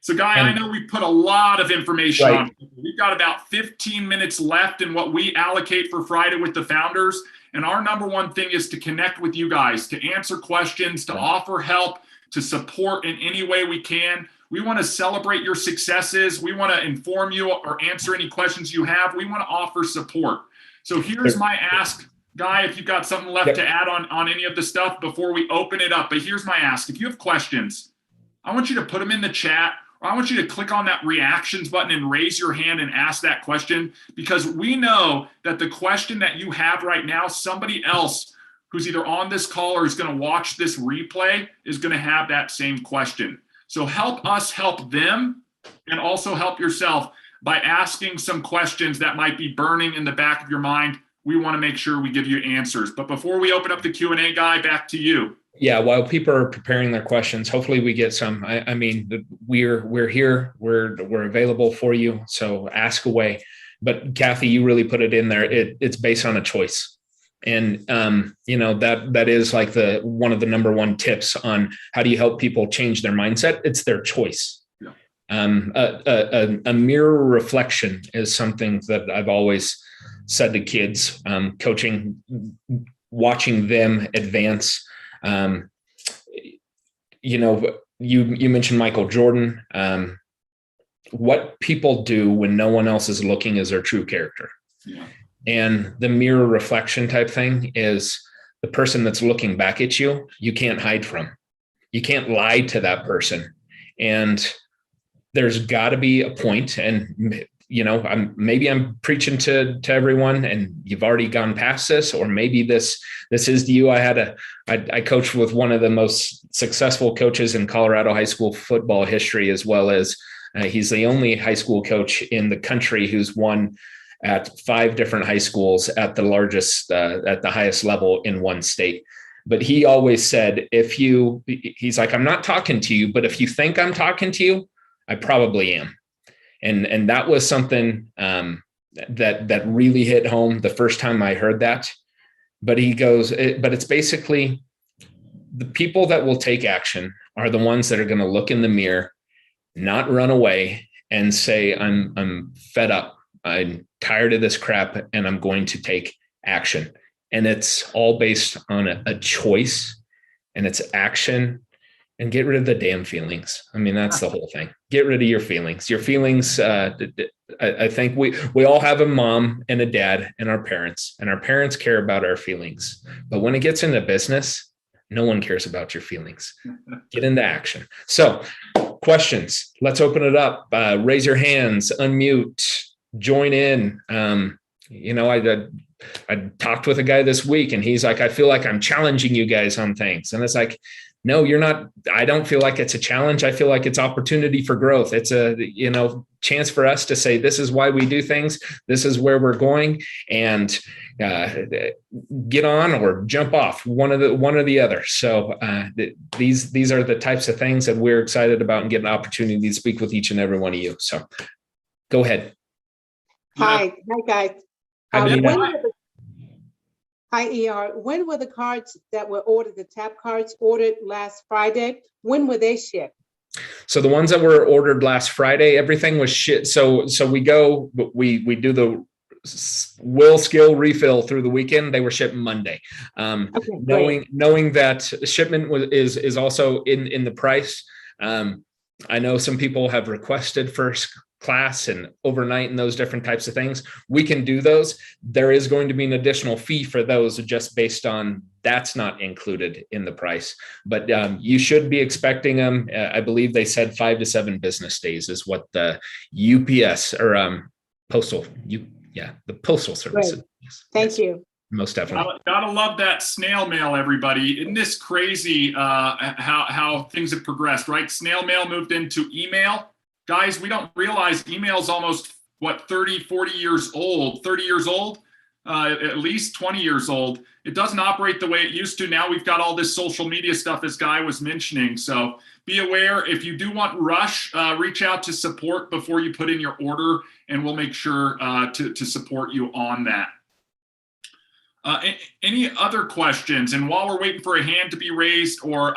So, Guy, I know we put a lot of information on. We've got about 15 minutes left in what we allocate for Friday with the founders. And our number one thing is to connect with you guys, to answer questions, to offer help, to support in any way we can. We want to celebrate your successes. We want to inform you or answer any questions you have. We want to offer support. So here's my ask, Guy, if you've got something left to add on any of the stuff before we open it up. But here's my ask. If you have questions, I want you to put them in the chat, or I want you to click on that reactions button and raise your hand and ask that question, because we know that the question that you have right now, somebody else who's either on this call or is going to watch this replay is going to have that same question. So help us help them and also help yourself. by asking some questions that might be burning in the back of your mind. We want to make sure we give you answers. But before we open up the Q&A, Guy, back to you. Yeah, while people are preparing their questions, hopefully we get some. I mean, we're here, we're available for you, so ask away. But Kathy, you really put it in there. It's based on a choice, and that is like one of the number one tips on how do you help people change their mindset. It's their choice. Yeah. A mirror reflection is something that I've always said to kids, coaching, watching them advance. You mentioned Michael Jordan. What people do when no one else is looking is their true character. Yeah. And the mirror reflection type thing is the person that's looking back at you, you can't hide from. You can't lie to that person. And there's got to be a point, and I'm preaching to everyone, and you've already gone past this, or maybe this is to you. I coached with one of the most successful coaches in Colorado high school football history, as well as he's the only high school coach in the country who's won at 5 different high schools at the highest level in one state. But he always said, he's like, I'm not talking to you, but if you think I'm talking to you, I probably am. And that was something that really hit home the first time I heard that. But he goes, but it's basically the people that will take action are the ones that are going to look in the mirror, not run away, and say, I'm fed up. I'm tired of this crap, and I'm going to take action. And it's all based on a choice, and it's action. And get rid of the damn feelings. I mean, that's the whole thing. Get rid of your feelings. Your feelings, I think we all have a mom and a dad and our parents care about our feelings. But when it gets into business, no one cares about your feelings. Get into action. So questions, let's open it up. Raise your hands, unmute, join in. I talked with a guy this week, and he's like, I feel like I'm challenging you guys on things. And it's like, no, you're not. I don't feel like it's a challenge. I feel like it's opportunity for growth. It's a, chance for us to say, this is why we do things. This is where we're going, and get on or jump off, one or the other. So these are the types of things that we're excited about, and get an opportunity to speak with each and every one of you. So go ahead. Hi guys. Hi, ER. When were the cards that were ordered, the tap cards ordered last Friday? When were they shipped? So the ones that were ordered last Friday, everything was shipped. So we do the will skill refill through the weekend. They were shipped Monday. Knowing that shipment is also in the price. I know some people have requested first class and overnight and those different types of things. We can do those. There is going to be an additional fee for those, just based on that's not included in the price. But you should be expecting them. I believe they said 5 to 7 business days is what the UPS or the postal service. Thank you. Most definitely. Gotta love that snail mail, everybody. Isn't this crazy how things have progressed, right? Snail mail moved into email. Guys, we don't realize email is almost, 30 years old, at least 20 years old. It doesn't operate the way it used to. Now we've got all this social media stuff, as Guy was mentioning. So be aware, if you do want rush, reach out to support before you put in your order, and we'll make sure to support you on that. Any other questions? And while we're waiting for a hand to be raised, or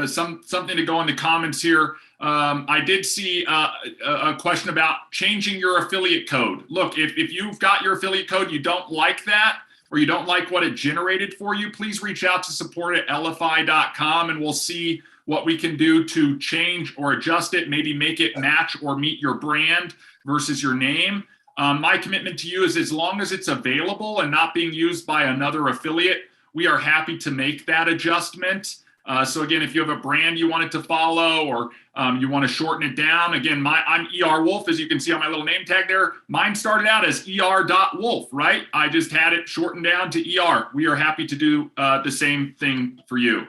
something to go in the comments here, I did see a question about changing your affiliate code. Look, if you've got your affiliate code, you don't like that, or you don't like what it generated for you, please reach out to support@elify.com, and we'll see what we can do to change or adjust it, maybe make it match or meet your brand versus your name. My commitment to you is, as long as it's available and not being used by another affiliate, we are happy to make that adjustment. So again, if you have a brand you want it to follow, or you want to shorten it down, again, I'm ER Wolf, as you can see on my little name tag there. Mine started out as ER.Wolf, right? I just had it shortened down to ER. We are happy to do the same thing for you.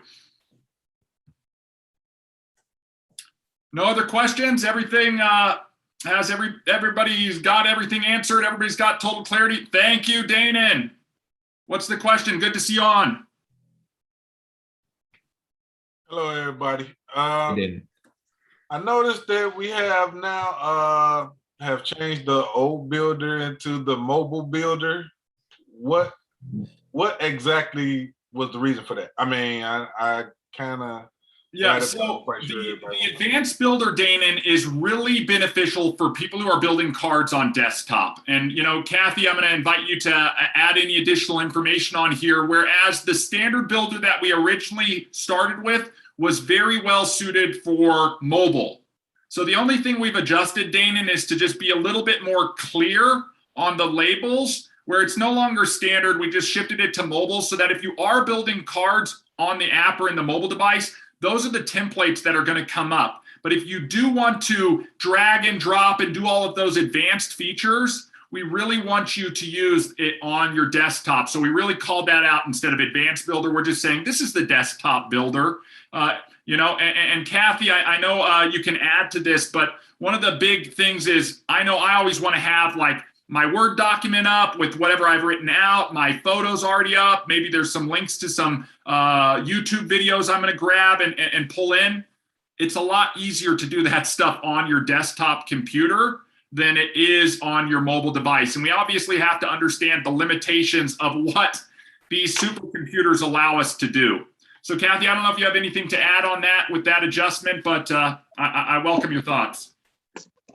No other questions? Everything Has everybody's got everything answered? Everybody's got total clarity? Thank you, Danon. What's the question? Good to see you on. Hello, everybody. I didn't. I noticed that we have now have changed the old builder into the mobile builder. What exactly was the reason for that? I mean, I kind of so the advanced builder, Danon, is really beneficial for people who are building cards on desktop. And, Kathy, I'm going to invite you to add any additional information on here, whereas the standard builder that we originally started with was very well suited for mobile. So the only thing we've adjusted, Danon, is to just be a little bit more clear on the labels, where it's no longer standard. We just shifted it to mobile so that if you are building cards on the app or in the mobile device, those are the templates that are going to come up. But if you do want to drag and drop and do all of those advanced features, we really want you to use it on your desktop. So we really called that out instead of advanced builder. We're just saying this is the desktop builder. And Kathy, I know you can add to this, but one of the big things is I know I always want to have like my Word document up with whatever I've written out, my photos already up. Maybe there's some links to some YouTube videos I'm going to grab and pull in. It's a lot easier to do that stuff on your desktop computer than it is on your mobile device. And we obviously have to understand the limitations of what these supercomputers allow us to do. So Kathy, I don't know if you have anything to add on that with that adjustment, but I welcome your thoughts.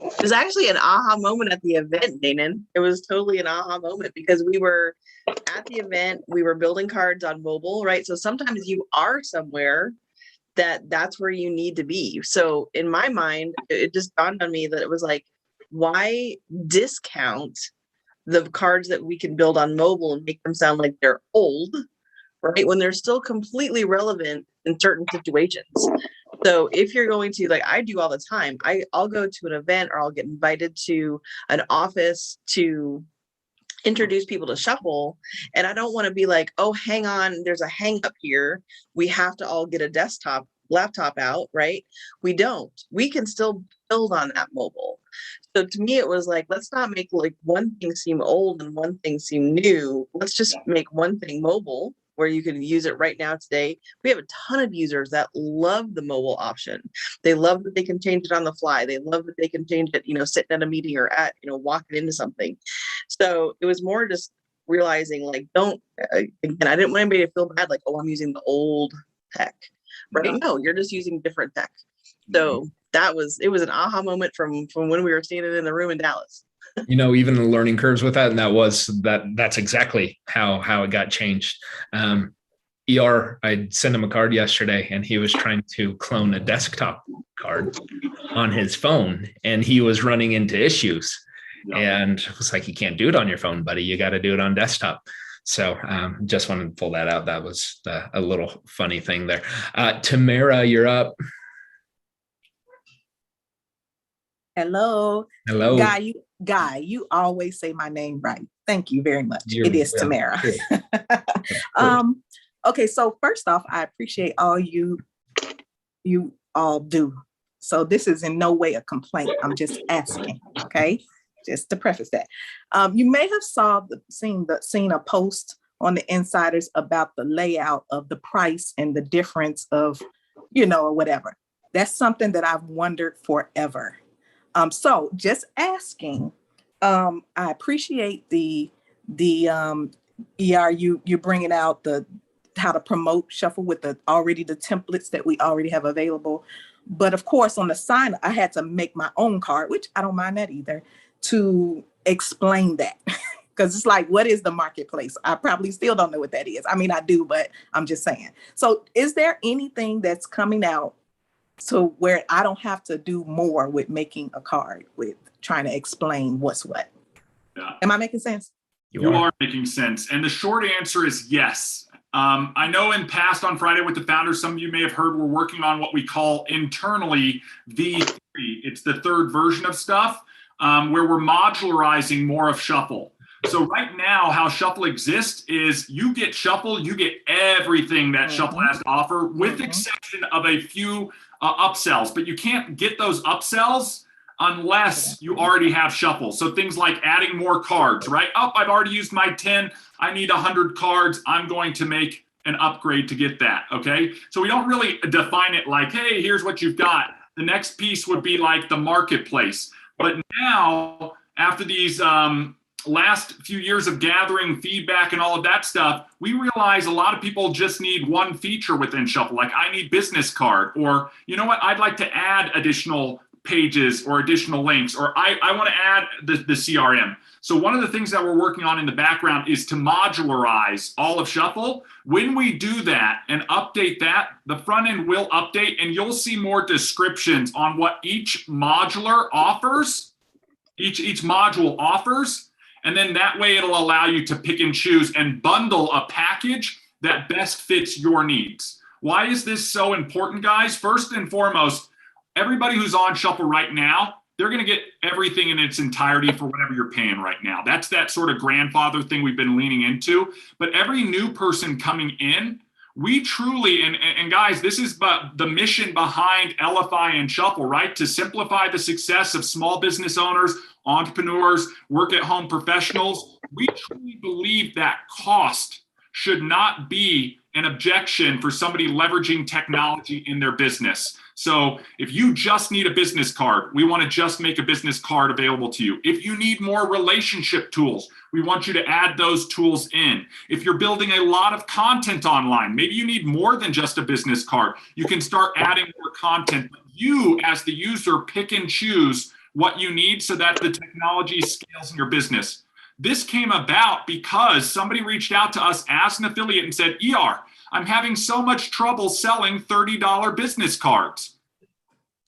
It was actually an aha moment at the event, Danon. It was totally an aha moment because we were at the event, we were building cards on mobile, right? So sometimes you are somewhere that's where you need to be. So in my mind, it just dawned on me that it was like, why discount the cards that we can build on mobile and make them sound like they're old, right? When they're still completely relevant in certain situations. So if you're going to, like I do all the time, I'll go to an event or I'll get invited to an office to introduce people to Shuffle. And I don't want to be like, oh, hang on, there's a hang up here. We have to all get a laptop out, right? We don't. We can still build on that mobile. So to me, it was like, let's not make like one thing seem old and one thing seem new. Let's just make one thing mobile where you can use it right now today. We have a ton of users that love the mobile option. They love that they can change it on the fly. They love that they can change it, sitting at a meeting or at, walking into something. So it was more just realizing like, again, I didn't want anybody to feel bad, like, oh, I'm using the old tech, right? Yeah. No, you're just using different tech. So it was an aha moment from when we were standing in the room in Dallas. Even the learning curves with that, and that's exactly how it got changed. I sent him a card yesterday and he was trying to clone a desktop card on his phone and he was running into issues. Yeah. And it was like, you can't do it on your phone, buddy. You got to do it on desktop. So just wanted to pull that out. That was a little funny thing there. Tamara, you're up. Hello. Hello. Guy, you always say my name right. Thank you very much. It is Tamara. Okay, so first off, I appreciate all you all do. So this is in no way a complaint. I'm just asking, okay? Just to preface that. You may have seen a post on the Insiders about the layout of the price and the difference of, or whatever. That's something that I've wondered forever. So just asking, I appreciate the you bringing out how to promote Shuffle with the templates that we already have available. But of course, on the sign, I had to make my own card, which I don't mind that either, to explain that. Because it's like, what is the marketplace? I probably still don't know what that is. I mean, I do, but I'm just saying. So is there anything that's coming out so where I don't have to do more with making a card, with trying to explain what's what? Yeah. Am I making sense? You are making sense. And the short answer is yes. I know in past on Friday with the Founders, some of you may have heard we're working on what we call internally V3. It's the third version of stuff where we're modularizing more of Shuffle. So right now, how Shuffle exists is you get Shuffle, you get everything that Shuffle has to offer, with exception of a few upsells. But you can't get those upsells unless you already have Shuffle. So things like adding more cards, right? Oh, I've already used my 10. I need 100 cards. I'm going to make an upgrade to get that, okay? So we don't really define it like, hey, here's what you've got. The next piece would be like the marketplace. But now, after these last few years of gathering feedback and all of that stuff, we realize a lot of people just need one feature within Shuffle. Like, I need business card, or you know what, I'd like to add additional pages or additional links, or I want to add the CRM. So one of the things that we're working on in the background is to modularize all of Shuffle. When we do that and update that, the front end will update, and you'll see more descriptions on what each modular offers, each module offers. And then that way it'll allow you to pick and choose and bundle a package that best fits your needs. Why is this so important, guys? First and foremost, everybody who's on Shuffle right now, they're going to get everything in its entirety for whatever you're paying right now. That's that sort of grandfather thing we've been leaning into. But every new person coming in, we truly, and guys, this is the mission behind Elify and Shuffle, right? To simplify the success of small business owners, entrepreneurs, work-at-home professionals. We truly believe that cost should not be an objection for somebody leveraging technology in their business. So if you just need a business card, we want to just make a business card available to you. If you need more relationship tools, we want you to add those tools in. If you're building a lot of content online, maybe you need more than just a business card. You can start adding more content. You, as the user, pick and choose what you need so that the technology scales in your business. This came about because somebody reached out to us as an affiliate and said, ER, I'm having so much trouble selling $30 business cards.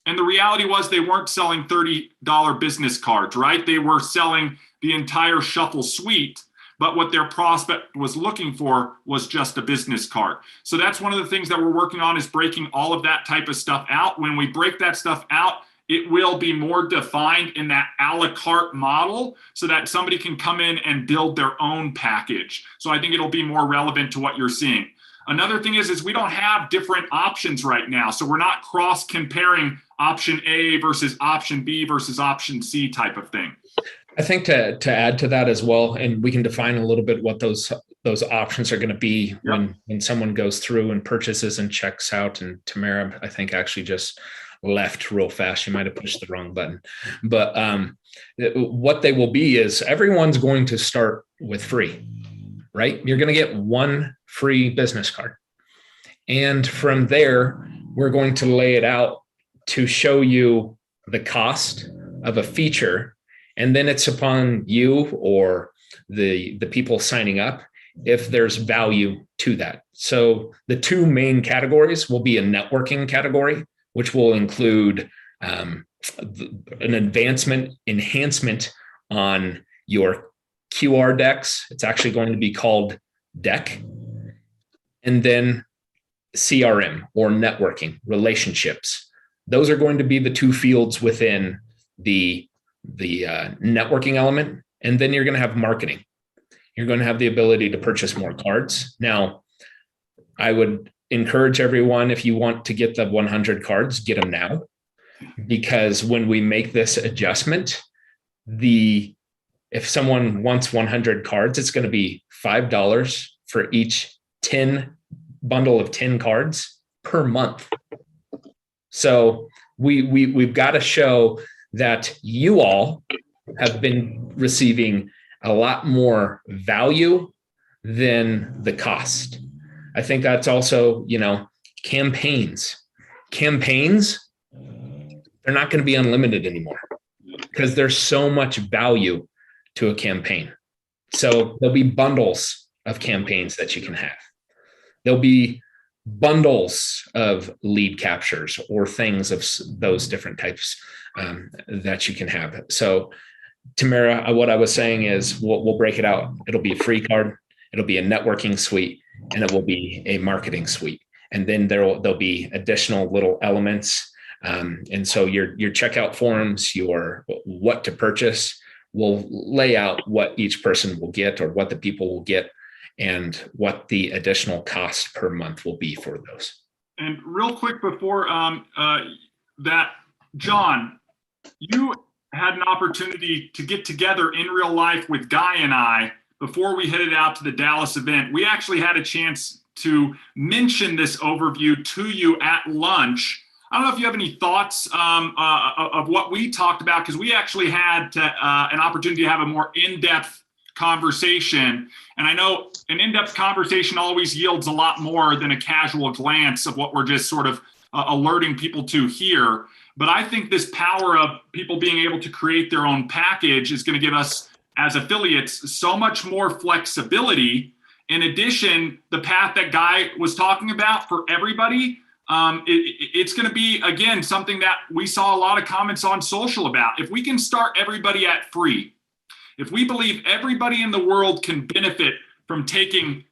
And the reality was they weren't selling $30 business cards, right? They were selling the entire Shuffle suite, but what their prospect was looking for was just a business card. So that's one of the things that we're working on, is breaking all of that type of stuff out. When we break that stuff out, it will be more defined in that a la carte model so that somebody can come in and build their own package. So I think it'll be more relevant to what you're seeing. Another thing is we don't have different options right now. So we're not cross comparing option A versus option B versus option C type of thing. I think to add to that as well, and we can define a little bit what those options are going to be. Yep. when someone goes through and purchases and checks out. And Tamara, I think, actually just left real fast. You might have pushed the wrong button. But what they will be is everyone's going to start with free, right? You're going to get one free business card. And from there, we're going to lay it out to show you the cost of a feature. And then it's upon you or the people signing up if there's value to that. So the two main categories will be a networking category, which will include an enhancement on your QR decks. It's actually going to be called Deck. And then CRM, or networking, relationships. Those are going to be the two fields within the networking element. And then you're going to have marketing. You're going to have the ability to purchase more cards. Now, I would encourage everyone, if you want to get the 100 cards, get them now, because when we make this adjustment, if someone wants 100 cards, it's going to be $5 for each bundle of 10 cards per month. So we've got to show that you all have been receiving a lot more value than the cost. I think that's also, campaigns. Campaigns, they're not going to be unlimited anymore because there's so much value to a campaign. So there'll be bundles of campaigns that you can have. There'll be bundles of lead captures or things of those different types that you can have. So Tamara, what I was saying is we'll break it out. It'll be a free card. It'll be a networking suite, and it will be a marketing suite. And then there'll be additional little elements. And so your checkout forms, your what to purchase will lay out what each person will get or what the people will get and what the additional cost per month will be for those. And real quick before that, John, you had an opportunity to get together in real life with Guy and I before we headed out to the Dallas event. We actually had a chance to mention this overview to you at lunch. I don't know if you have any thoughts of what we talked about, because we actually had an opportunity to have a more in-depth conversation. And I know an in-depth conversation always yields a lot more than a casual glance of what we're just sort of alerting people to here. But I think this power of people being able to create their own package is going to give us, as affiliates, so much more flexibility. In addition, the path that Guy was talking about for everybody, it's going to be, again, something that we saw a lot of comments on social about. If we can start everybody at free, if we believe everybody in the world can benefit from taking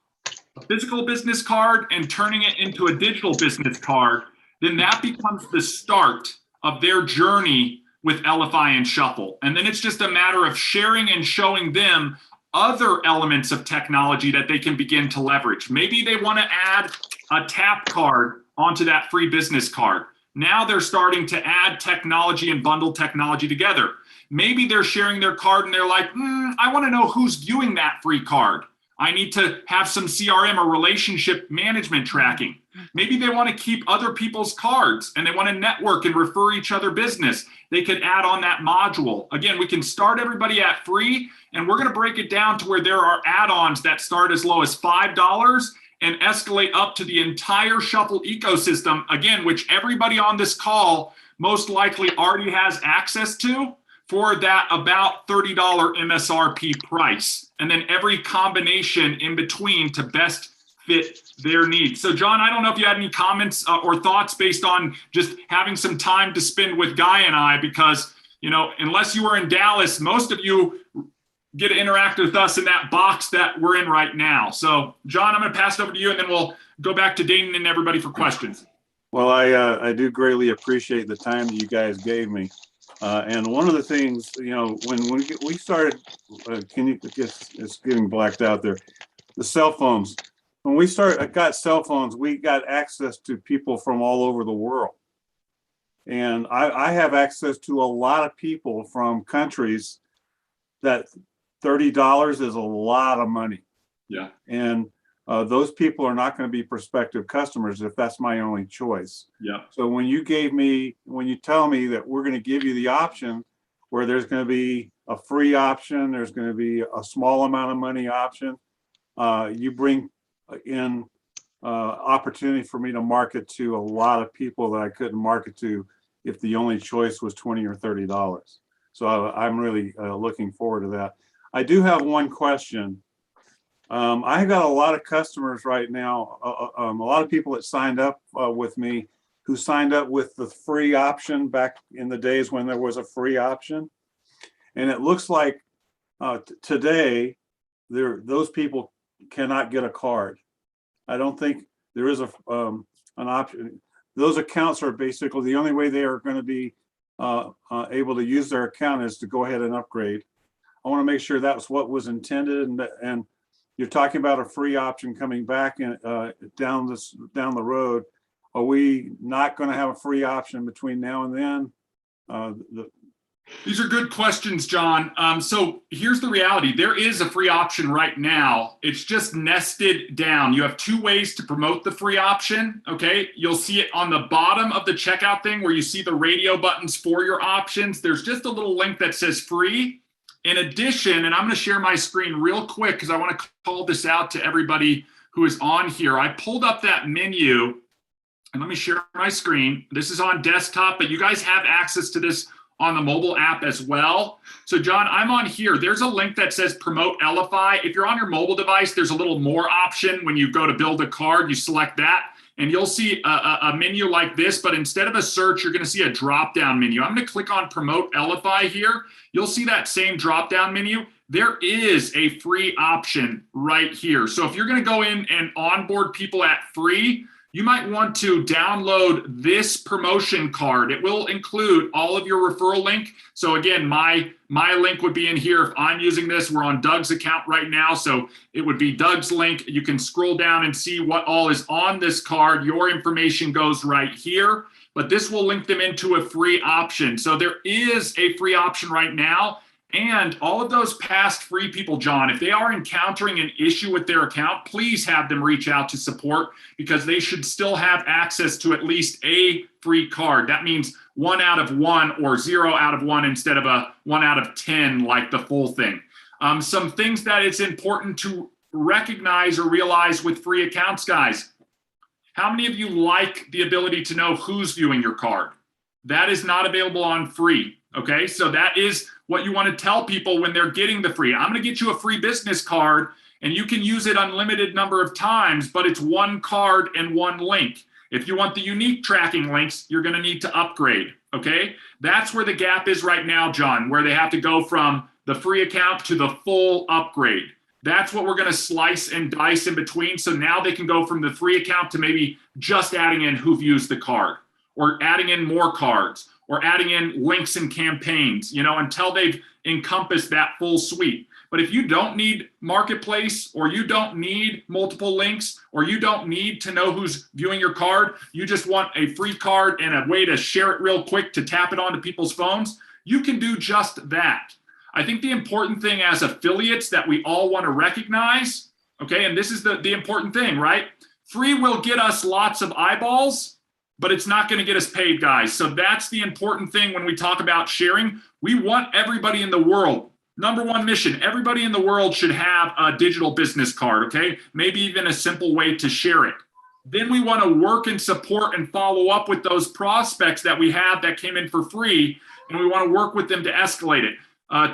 a physical business card and turning it into a digital business card, then that becomes the start of their journey with Elify and Shuffle. And then it's just a matter of sharing and showing them other elements of technology that they can begin to leverage. Maybe they want to add a tap card onto that free business card. Now they're starting to add technology and bundle technology together. Maybe they're sharing their card and they're like, I want to know who's viewing that free card. I need to have some CRM or relationship management tracking. Maybe they want to keep other people's cards and they want to network and refer each other business. They could add on that module. Again, we can start everybody at free, and we're going to break it down to where there are add-ons that start as low as $5 and escalate up to the entire Shuffle ecosystem, again, which everybody on this call most likely already has access to for that about $30 MSRP price. And then every combination in between to best fit their needs. So John, I don't know if you had any comments or thoughts based on just having some time to spend with Guy and I, because, you know, unless you were in Dallas, most of you get to interact with us in that box that we're in right now. So John, I'm going to pass it over to you, and then we'll go back to Dayton and everybody for questions. Well, I do greatly appreciate the time that you guys gave me. And one of the things, you know, when we started, it's getting blacked out there, the cell phones. When we got cell phones, we got access to people from all over the world. And I have access to a lot of people from countries that $30 is a lot of money. Yeah. And those people are not going to be prospective customers if that's my only choice. Yeah. So when you tell me that we're going to give you the option where there's going to be a free option, there's going to be a small amount of money option, you bring in opportunity for me to market to a lot of people that I couldn't market to if the only choice was $20 or $30. So I'm really looking forward to that. I do have one question. I got a lot of customers right now, a lot of people that signed up with me who signed up with the free option back in the days when there was a free option. And it looks like today those people cannot get a card. I don't think there is an option. Those accounts are basically the only way they are going to be able to use their account is to go ahead and upgrade. I want to make sure that's what was intended, and you're talking about a free option coming back in, down the road. Are we not going to have a free option between now and then? These are good questions, John. So here's the reality. There is a free option right now. It's just nested down. You have two ways to promote the free option, okay? You'll see it on the bottom of the checkout thing where you see the radio buttons for your options. There's just a little link that says free. In addition, and I'm going to share my screen real quick because I want to call this out to everybody who is on here. I pulled up that menu, and let me share my screen. This is on desktop, but you guys have access to this on the mobile app as well. So John, I'm on here. There's a link that says Promote Elify. If you're on your mobile device, there's a little more option. When you go to build a card, you select that, and you'll see a menu like this, but instead of a search, you're going to see a drop-down menu. I'm going to click on Promote Elify here. You'll see that same drop-down menu. There is a free option right here. So if you're going to go in and onboard people at free, you might want to download this promotion card. It will include all of your referral link. So again, my link would be in here. If I'm using this, we're on Doug's account right now. So it would be Doug's link. You can scroll down and see what all is on this card. Your information goes right here. but this will link them into a free option. So there is a free option right now. And all of those past free people, John, if they are encountering an issue with their account, please have them reach out to support, because they should still have access to at least a free card. That means 1 out of 1 or 0 out of 1 instead of a 1 out of 10, like the full thing. Some things that it's important to recognize or realize with free accounts, guys. How many of you like the ability to know who's viewing your card? That is not available on free. Okay, so that is what you want to tell people when they're getting the free. I'm going to get you a free business card and you can use it unlimited number of times, but it's 1 card and 1 link. If you want the unique tracking links, you're going to need to upgrade. Okay, that's where the gap is right now, John, where they have to go from the free account to the full upgrade. That's what we're going to slice and dice in between. So now they can go from the free account to maybe just adding in who views the card, or adding in more cards, or adding in links and campaigns, until they've encompassed that full suite. But if you don't need marketplace, or you don't need multiple links, or you don't need to know who's viewing your card, you just want a free card and a way to share it real quick to tap it onto people's phones, you can do just that. I think the important thing as affiliates that we all want to recognize, okay, and this is the important thing, right? Free will get us lots of eyeballs, but it's not going to get us paid, guys. So that's the important thing when we talk about sharing. We want everybody in the world, number one mission, everybody in the world should have a digital business card, okay? Maybe even a simple way to share it. Then we want to work and support and follow up with those prospects that we have that came in for free, and we want to work with them to escalate it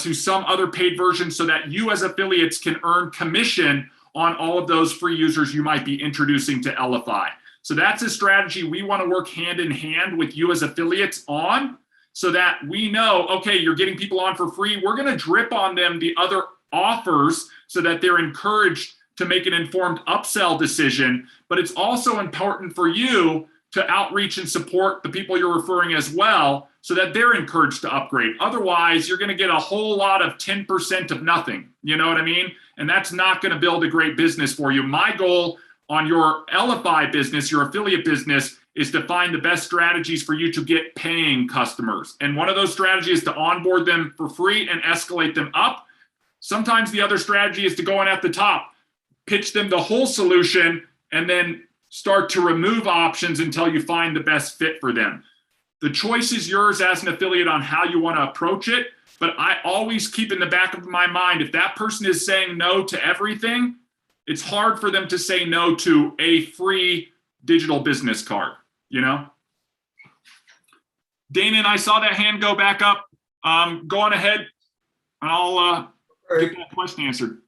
to some other paid version so that you as affiliates can earn commission on all of those free users you might be introducing to Elify. So that's a strategy we want to work hand in hand with you as affiliates on, so that we know, okay, you're getting people on for free. We're going to drip on them the other offers so that they're encouraged to make an informed upsell decision. But it's also important for you to outreach and support the people you're referring as well, so that they're encouraged to upgrade. Otherwise, you're going to get a whole lot of 10% of nothing. You know what I mean? And that's not going to build a great business for you. My goal on your Elify business, your affiliate business, is to find the best strategies for you to get paying customers. And one of those strategies is to onboard them for free and escalate them up. Sometimes the other strategy is to go in at the top, pitch them the whole solution, and then start to remove options until you find the best fit for them. The choice is yours as an affiliate on how you want to approach it. But I always keep in the back of my mind, if that person is saying no to everything, it's hard for them to say no to a free digital business card, Dana, I saw that hand go back up. Go on ahead, and I'll get that question answered.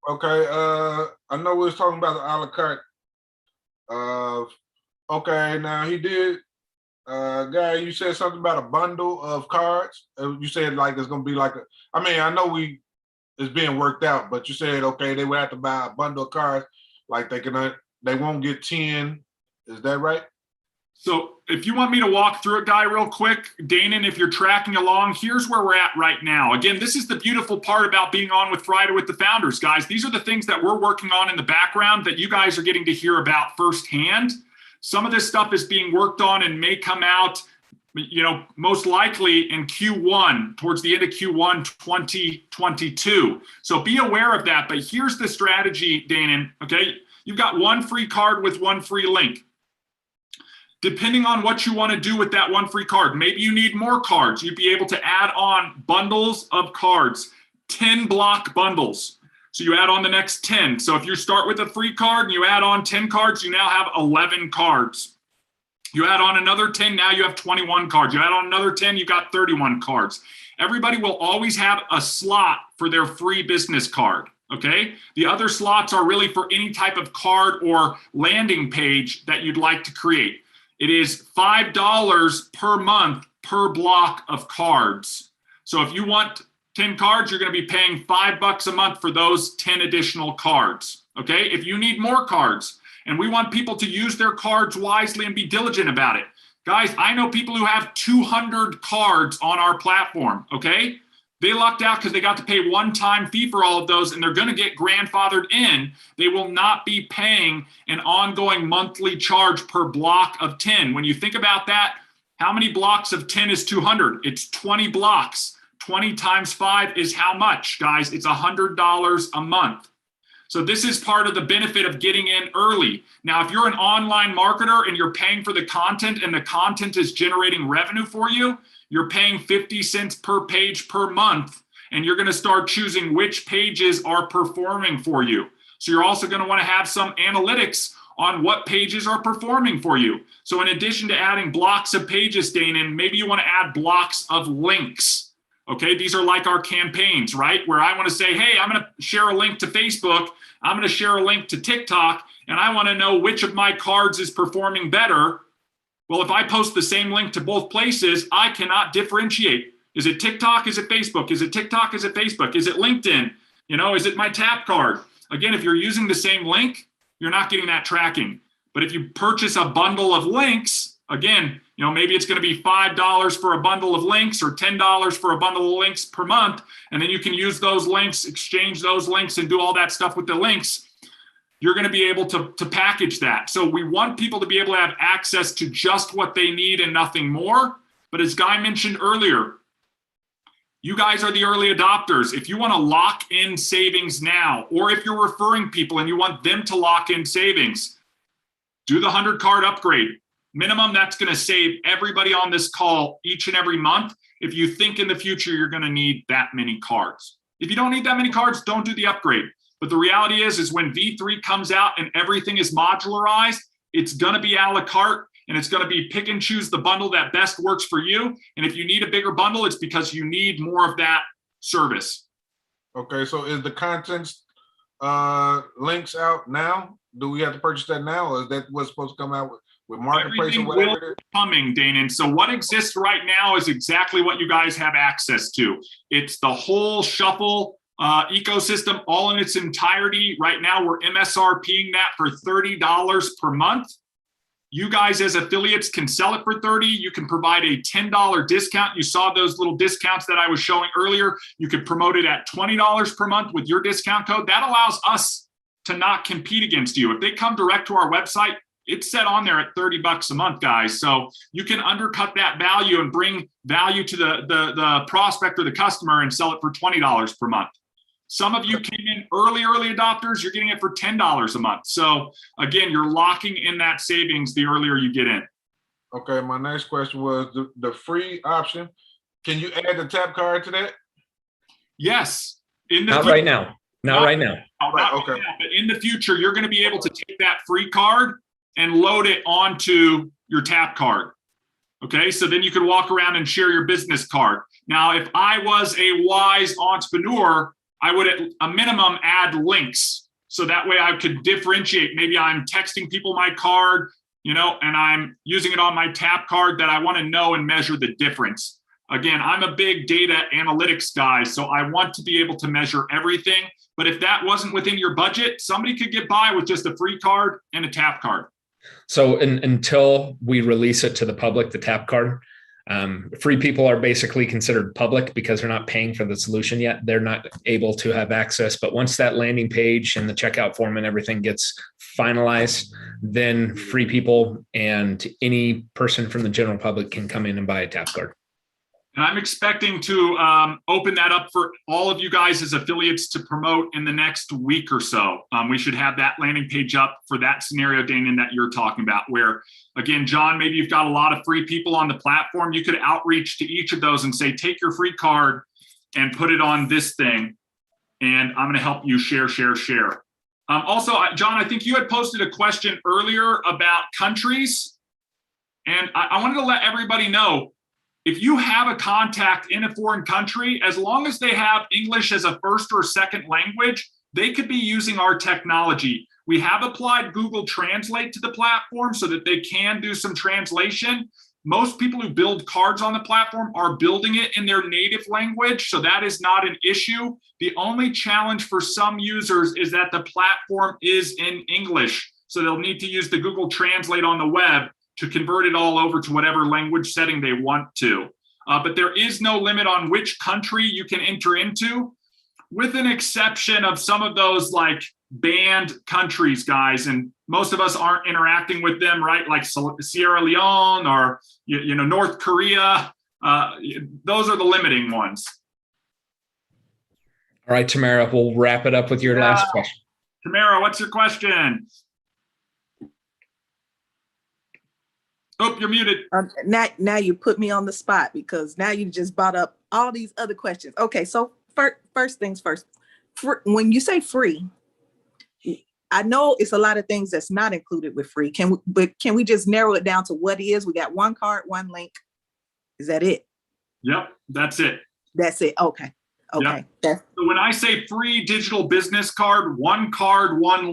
Okay, I know we was talking about the a la carte. Okay, now he did. Guy, you said something about a bundle of cards. You said like it's gonna be like a. I mean, I know it's being worked out, but you said okay, they would have to buy a bundle of cards. Like they won't get 10. Is that right? So if you want me to walk through it, Guy, real quick, Danon, if you're tracking along, here's where we're at right now. Again, this is the beautiful part about being on with Friday with the Founders, guys. These are the things that we're working on in the background that you guys are getting to hear about firsthand. Some of this stuff is being worked on and may come out, most likely in Q1, towards the end of Q1 2022. So be aware of that. But here's the strategy, Danon, okay? You've got 1 free card with 1 free link. Depending on what you want to do with that 1 free card, maybe you need more cards. You'd be able to add on bundles of cards, 10 block bundles. So you add on the next 10. So if you start with a free card and you add on 10 cards, you now have 11 cards. You add on another 10, now you have 21 cards. You add on another 10, you got 31 cards. Everybody will always have a slot for their free business card, okay? The other slots are really for any type of card or landing page that you'd like to create. It is $5 per month per block of cards. So if you want 10 cards, you're going to be paying $5 a month for those 10 additional cards. Okay. If you need more cards, and we want people to use their cards wisely and be diligent about it. Guys, I know people who have 200 cards on our platform. Okay. They lucked out because they got to pay one-time fee for all of those, and they're going to get grandfathered in. They will not be paying an ongoing monthly charge per block of 10. When you think about that, How many blocks of 10 is 200? It's 20 blocks. 20 times 5 is how much, guys? It's $100 a month. So this is part of the benefit of getting in early. Now, if you're an online marketer and you're paying for the content and the content is generating revenue for you, you're paying 50 cents per page per month, and you're going to start choosing which pages are performing for you. So you're also going to want to have some analytics on what pages are performing for you. So in addition to adding blocks of pages, Dana, maybe you want to add blocks of links. Okay, these are like our campaigns, right? Where I want to say, hey, I'm going to share a link to Facebook. I'm going to share a link to TikTok, and I want to know which of my cards is performing better. Well, if I post the same link to both places, I cannot differentiate. Is it TikTok? Is it Facebook? Is it TikTok? Is it Facebook? Is it LinkedIn? Is it my tap card? Again, if you're using the same link, you're not getting that tracking. But if you purchase a bundle of links, again, maybe it's going to be $5 for a bundle of links or $10 for a bundle of links per month. And then you can use those links, exchange those links, and do all that stuff with the links. You're going to be able to package that. So we want people to be able to have access to just what they need and nothing more. But as Guy mentioned earlier, you guys are the early adopters. If you want to lock in savings now, or if you're referring people and you want them to lock in savings, do the 100 card upgrade. Minimum, that's going to save everybody on this call each and every month if you think in the future you're going to need that many cards. If you don't need that many cards, don't do the upgrade. But the reality is when V3 comes out and everything is modularized, it's going to be a la carte, and it's going to be pick and choose the bundle that best works for you. And if you need a bigger bundle, it's because you need more of that service. Okay, so is the contents links out now? Do we have to purchase that now, or is that what's supposed to come out with Marketplace Everything or whatever will it is? be coming, Dana. So what exists right now is exactly what you guys have access to. It's the whole Shuffle ecosystem all in its entirety. Right now, we're MSRPing that for $30 per month. You guys as affiliates can sell it for $30. You can provide a $10 discount. You saw those little discounts that I was showing earlier. You could promote it at $20 per month with your discount code. That allows us to not compete against you. If they come direct to our website, it's set on there at $30 a month, guys. So you can undercut that value and bring value to the prospect or the customer and sell it for $20 per month. Some of you came in early adopters, you're getting it for $10 a month. So again, you're locking in that savings the earlier you get in. Okay, my next question was the free option. Can you add the tap card to that? Yes. Not right now. Not right now. Okay. But in the future, you're going to be able to take that free card and load it onto your tap card. Okay, so then you could walk around and share your business card. Now, if I was a wise entrepreneur, I would at a minimum add links. So that way I could differentiate. Maybe I'm texting people my card, and I'm using it on my tap card, that I want to know and measure the difference. Again, I'm a big data analytics guy, so I want to be able to measure everything. But if that wasn't within your budget, somebody could get by with just a free card and a tap card. So until we release it to the public, the tap card, free people are basically considered public because they're not paying for the solution yet. They're not able to have access. But once that landing page and the checkout form and everything gets finalized, then free people and any person from the general public can come in and buy a tap card. And I'm expecting to open that up for all of you guys as affiliates to promote in the next week or so. We should have that landing page up for that scenario, Dana, that you're talking about, where, again, John, maybe you've got a lot of free people on the platform. You could outreach to each of those and say, take your free card and put it on this thing, and I'm going to help you share. Also, John, I think you had posted a question earlier about countries, and I wanted to let everybody know, if you have a contact in a foreign country, as long as they have English as a first or second language, they could be using our technology. We have applied Google Translate to the platform so that they can do some translation. Most people who build cards on the platform are building it in their native language, so that is not an issue. The only challenge for some users is that the platform is in English, so they'll need to use the Google Translate on the web to convert it all over to whatever language setting they want to. But there is no limit on which country you can enter into. with an exception of some of those like banned countries, guys, and most of us aren't interacting with them, right? Like Sierra Leone or North Korea. Those are the limiting ones. All right, Tamara, we'll wrap it up with your last question. Tamara, what's your question? Oh, you're muted. Now you put me on the spot because now you just brought up all these other questions. Okay, so first things first. When you say free, I know it's a lot of things that's not included with free. Can we just narrow it down to what is? We got one card, one link. Is that it? Yep, that's it. That's it. Okay. Yep. So when I say free digital business card, one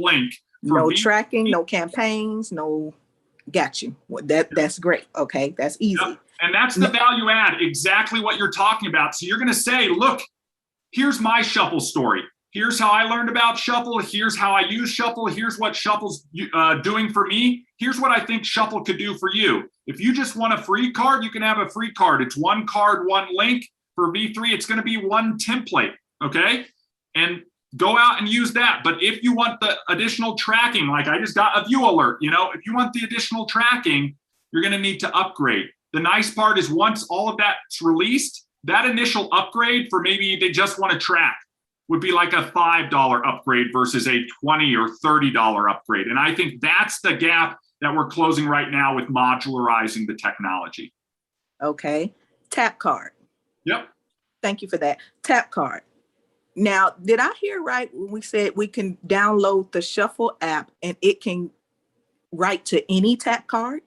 link. No tracking, no campaigns, no. Got you. That's great. Okay, that's easy. Yep. And that's the value add, exactly what you're talking about. So you're going to say, look, here's my Shuffle story. Here's how I learned about Shuffle. Here's how I use Shuffle. Here's what Shuffle's doing for me. Here's what I think Shuffle could do for you. If you just want a free card, you can have a free card. It's one card, one link. For V3, it's going to be one template, okay? And go out and use that. But if you want the additional tracking, like I just got a view alert, if you want the additional tracking, you're going to need to upgrade. The nice part is once all of that's released, that initial upgrade for maybe they just want to track would be like a $5 upgrade versus a $20 or $30 upgrade. And I think that's the gap that we're closing right now with modularizing the technology. Okay. Tap card. Yep. Thank you for that. Tap card. Now, did I hear right when we said we can download the Shuffle app and it can write to any tap card?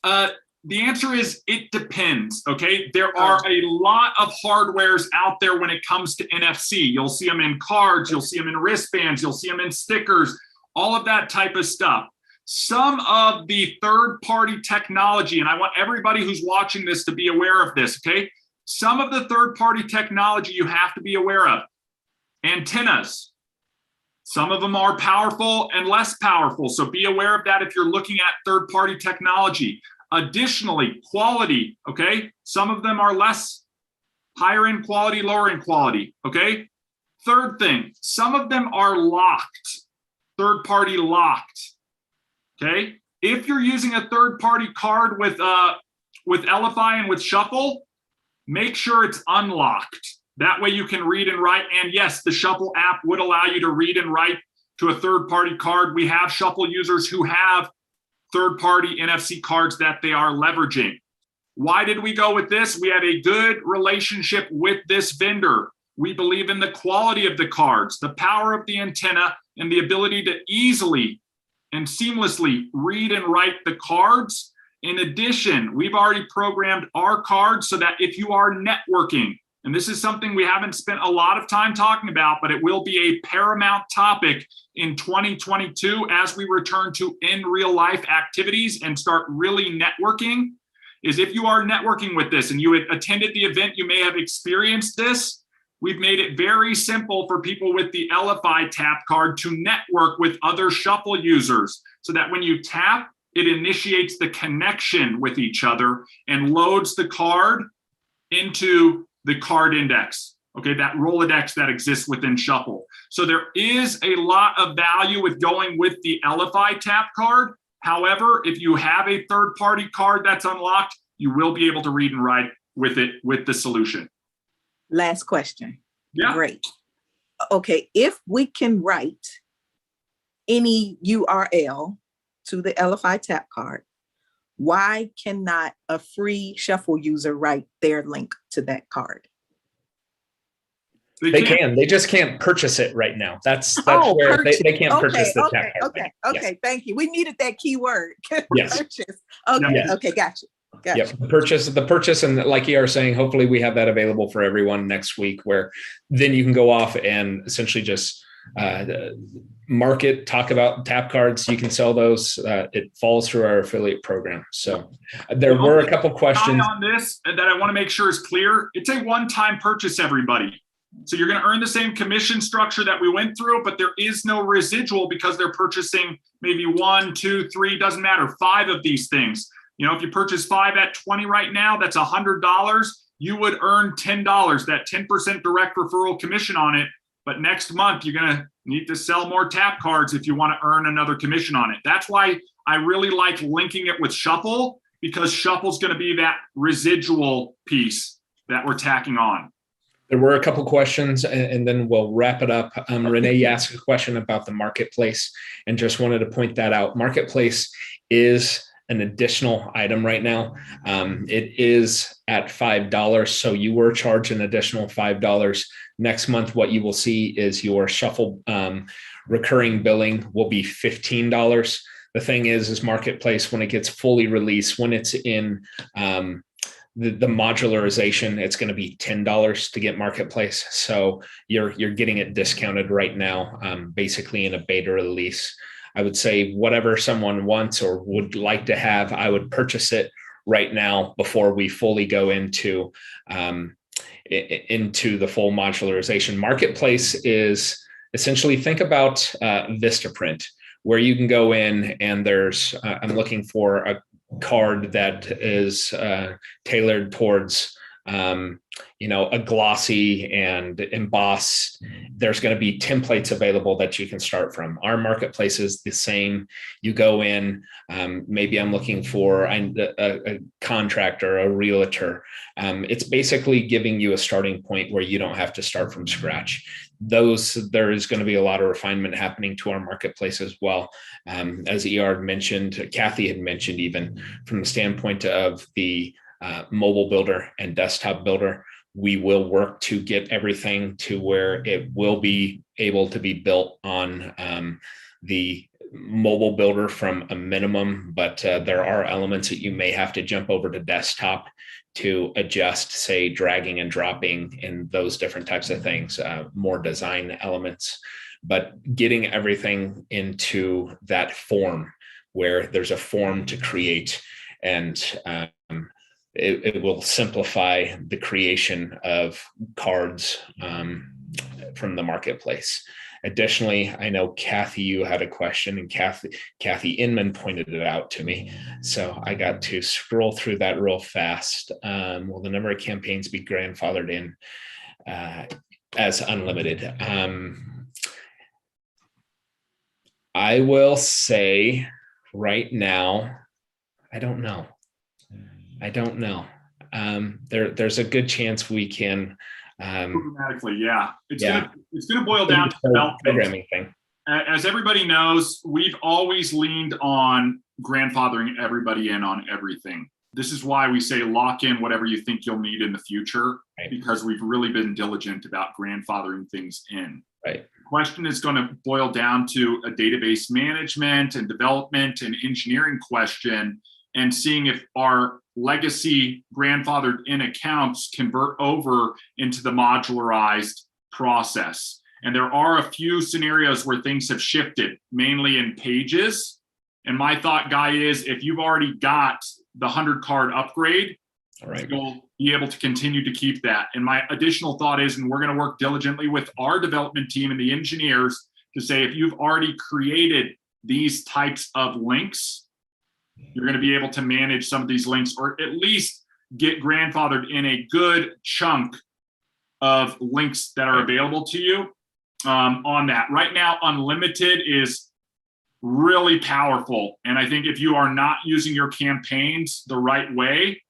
The answer is it depends, okay? There are a lot of hardwares out there when it comes to NFC. You'll see them in cards, you'll see them in wristbands, you'll see them in stickers, all of that type of stuff. Some of the third-party technology, and I want everybody who's watching this to be aware of this, okay? Some of the third-party technology you have to be aware of. Antennas. Some of them are powerful and less powerful, so be aware of that if you're looking at third-party technology. Additionally, quality, okay? Some of them are less higher in quality, lower in quality, okay? Third thing, some of them are locked, third-party locked, okay? If you're using a third-party card with Elify and with Shuffle, make sure it's unlocked. That way you can read and write. And yes, the Shuffle app would allow you to read and write to a third-party card. We have Shuffle users who have third-party NFC cards that they are leveraging. Why did we go with this? We have a good relationship with this vendor. We believe in the quality of the cards, the power of the antenna, and the ability to easily and seamlessly read and write the cards. In addition, we've already programmed our cards so that if you are networking, and this is something we haven't spent a lot of time talking about, but it will be a paramount topic in 2022 as we return to in real life activities and start really networking, is if you are networking with this and you had attended the event, you may have experienced this. We've made it very simple for people with the Elify tap card to network with other Shuffle users so that when you tap, it initiates the connection with each other and loads the card into the card index, okay, that Rolodex that exists within Shuffle. So there is a lot of value with going with the Elify tap card. However, if you have a third-party card that's unlocked, you will be able to read and write with it with the solution. Last question. Yeah. Great. Okay, if we can write any URL to the Elify tap card, why cannot a free Shuffle user write their link to that card? They can. They just can't purchase it right now. That's where they can't purchase the tap card. Okay. Yes. Thank you. We needed that keyword. Yes. Purchase. Okay. Yes. Okay. Gotcha. Yep. The purchase, and like you are saying, hopefully we have that available for everyone next week, where then you can go off and essentially just market, talk about tap cards. You can sell those. It falls through our affiliate program. So there were a couple questions on this that I want to make sure is clear. It's a one-time purchase, everybody. So you're going to earn the same commission structure that we went through, but there is no residual because they're purchasing maybe 1, 2, 3, doesn't matter, 5 of these things. If you purchase 5 at $20 right now, that's $100. you would earn $10, that 10% direct referral commission on it. But next month, you're going to need to sell more tap cards if you want to earn another commission on it. That's why I really like linking it with Shuffle, because Shuffle's going to be that residual piece that we're tacking on. There were a couple questions, and then we'll wrap it up. Renee asked a question about the marketplace, and just wanted to point that out. Marketplace is an additional item right now. It is at $5, so you were charged an additional $5. Next month, what you will see is your Shuffle recurring billing will be $15. The thing is Marketplace, when it gets fully released, when it's in the modularization, it's going to be $10 to get Marketplace. So you're getting it discounted right now, basically in a beta release. I would say whatever someone wants or would like to have, I would purchase it right now before we fully go into the full modularization. Marketplace is essentially, think about Vistaprint, where you can go in and there's, I'm looking for a card that is tailored towards a glossy and embossed. There's going to be templates available that you can start from. Our marketplace is the same. You go in, maybe I'm looking for a contractor, a realtor. It's basically giving you a starting point where you don't have to start from scratch. There is going to be a lot of refinement happening to our marketplace as well. As ER mentioned, Kathy had mentioned, even from the standpoint of the mobile builder and desktop builder, we will work to get everything to where it will be able to be built on the mobile builder from a minimum, but there are elements that you may have to jump over to desktop to adjust, say, dragging and dropping and those different types of things, more design elements, but getting everything into that form where there's a form to create, and it will simplify the creation of cards from the marketplace. Additionally, I know Kathy, you had a question, and Kathy Inman pointed it out to me. So I got to scroll through that real fast. Will the number of campaigns be grandfathered in as unlimited? I will say right now, I don't know. There's a good chance we can. Automatically, yeah. It's gonna boil down to development. Programming thing. As everybody knows, we've always leaned on grandfathering everybody in on everything. This is why we say lock in whatever you think you'll need in the future, right, because we've really been diligent about grandfathering things in. Right. The question is going to boil down to a database management and development and engineering question, and seeing if our legacy grandfathered in accounts convert over into the modularized process. And there are a few scenarios where things have shifted, mainly in pages. And my thought, Guy, is if you've already got the 100 card upgrade, all right, you'll be able to continue to keep that. And my additional thought is, and we're going to work diligently with our development team and the engineers to say, if you've already created these types of links, you're going to be able to manage some of these links, or at least get grandfathered in a good chunk of links that are available to you on that. Right now, unlimited is really powerful. And I think if you are not using your campaigns the right way,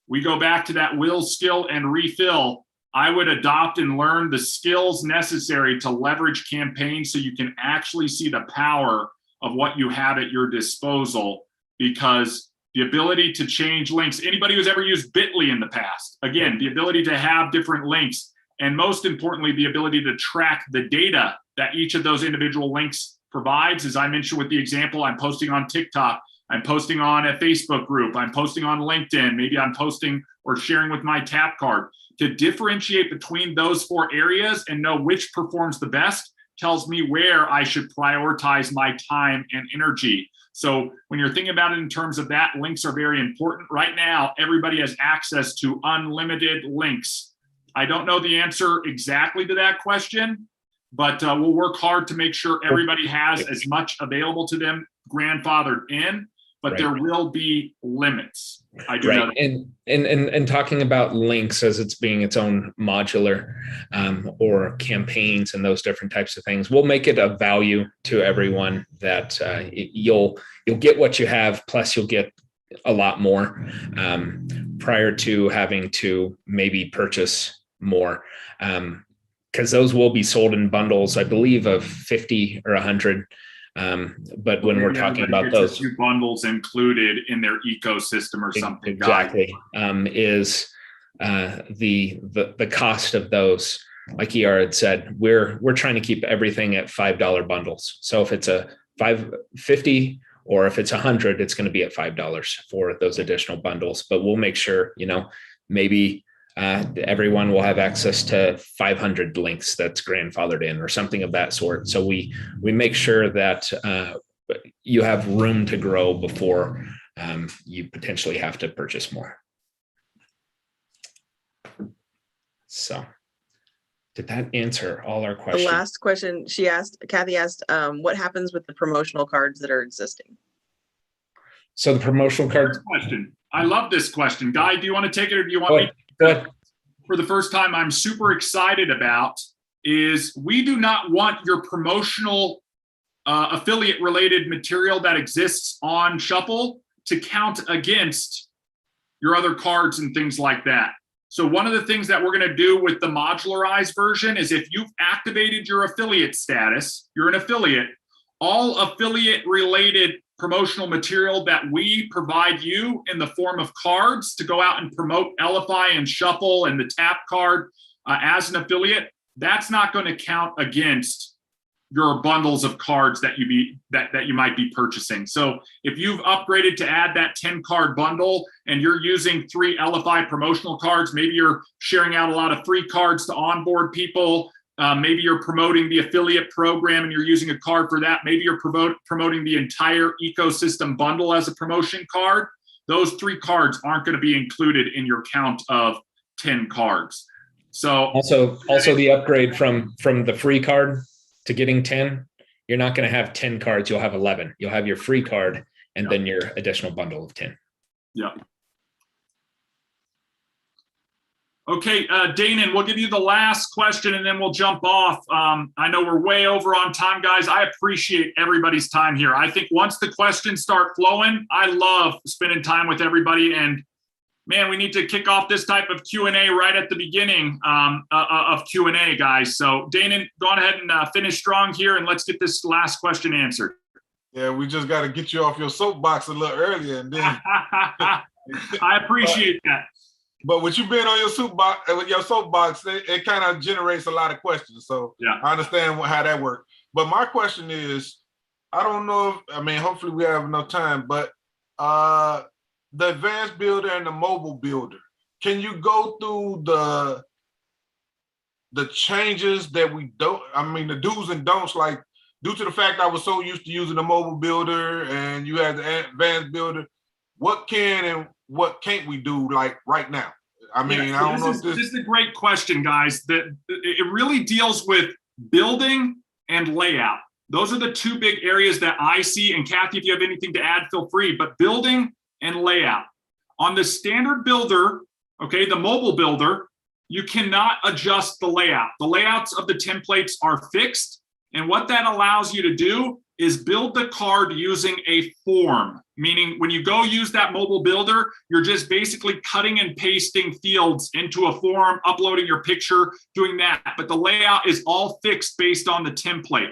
we go back to that will, skill, and refill. I would adopt and learn the skills necessary to leverage campaigns so you can actually see the power of what you have at your disposal. Because the ability to change links, anybody who's ever used Bitly in the past, again, the ability to have different links, and most importantly, the ability to track the data that each of those individual links provides. As I mentioned with the example, I'm posting on TikTok, I'm posting on a Facebook group, I'm posting on LinkedIn, maybe I'm posting or sharing with my tap card. To differentiate between those 4 areas and know which performs the best tells me where I should prioritize my time and energy. So when you're thinking about it in terms of that, links are very important. Right now, everybody has access to unlimited links. I don't know the answer exactly to that question, but we'll work hard to make sure everybody has as much available to them grandfathered in. but Right. there will be limits. I do know Right. that. And talking about links as it's being its own modular or campaigns and those different types of things, we'll make it a value to everyone that you'll get what you have, plus you'll get a lot more prior to having to maybe purchase more. Because those will be sold in bundles, I believe, of 50 or 100. But when we're talking Everybody about gets a those, few bundles included in their ecosystem or something. exactly, is the cost of those. Like ER had said, we're trying to keep everything at $5 bundles. So if it's a $5.50 or if it's 100, it's going to be at $5 for those additional bundles. But we'll make sure, maybe everyone will have access to 500 links that's grandfathered in or something of that sort. So we make sure that you have room to grow before you potentially have to purchase more. So did that answer all our The questions? last question Kathy asked, what happens with the promotional cards that are existing? So the promotional cards. Question. I love this question. Guy, do you want to take it or do you want me? Go ahead. For the first time, I'm super excited about is we do not want your promotional affiliate related material that exists on Shuffle to count against your other cards and things like that. So one of the things that we're going to do with the modularized version is if you've activated your affiliate status, you're an affiliate, all affiliate related promotional material that we provide you in the form of cards to go out and promote Elify and Shuffle and the tap card as an affiliate, that's not going to count against your bundles of cards that you might be purchasing. So if you've upgraded to add that 10 card bundle and you're using 3 Elify promotional cards, maybe you're sharing out a lot of free cards to onboard people. Maybe you're promoting the affiliate program and you're using a card for that. Maybe you're promoting the entire ecosystem bundle as a promotion card. Those 3 cards aren't going to be included in your count of 10 cards. So also the upgrade from the free card to getting 10, you're not going to have 10 cards. You'll have 11. You'll have your free card and then your additional bundle of 10. Yeah. Okay, Danon, we'll give you the last question and then we'll jump off. I know we're way over on time, guys. I appreciate everybody's time here. I think once the questions start flowing, I love spending time with everybody. And man, we need to kick off this type of Q&A right at the beginning of Q&A, guys. So Danon, go on ahead and finish strong here and let's get this last question answered. Yeah, we just got to get you off your soapbox a little earlier. And then I appreciate that. But with you being on your soapbox, it kind of generates a lot of questions. So yeah, I understand how that works. But my question is, I don't know hopefully we have enough time, but the advanced builder and the mobile builder, can you go through the changes that we don't, the do's and don'ts, like due to the fact I was so used to using the mobile builder and you had the advanced builder, what can and what can't we do like right now? I don't know if this is a great question, guys. That it really deals with building and layout. Those are the 2 big areas that I see. And Kathy, if you have anything to add, feel free. But building and layout. On the standard builder, okay, the mobile builder, you cannot adjust the layout. The layouts of the templates are fixed. And what that allows you to do is build the card using a form, meaning when you go use that mobile builder, you're just basically cutting and pasting fields into a form, uploading your picture, doing that. But the layout is all fixed based on the template.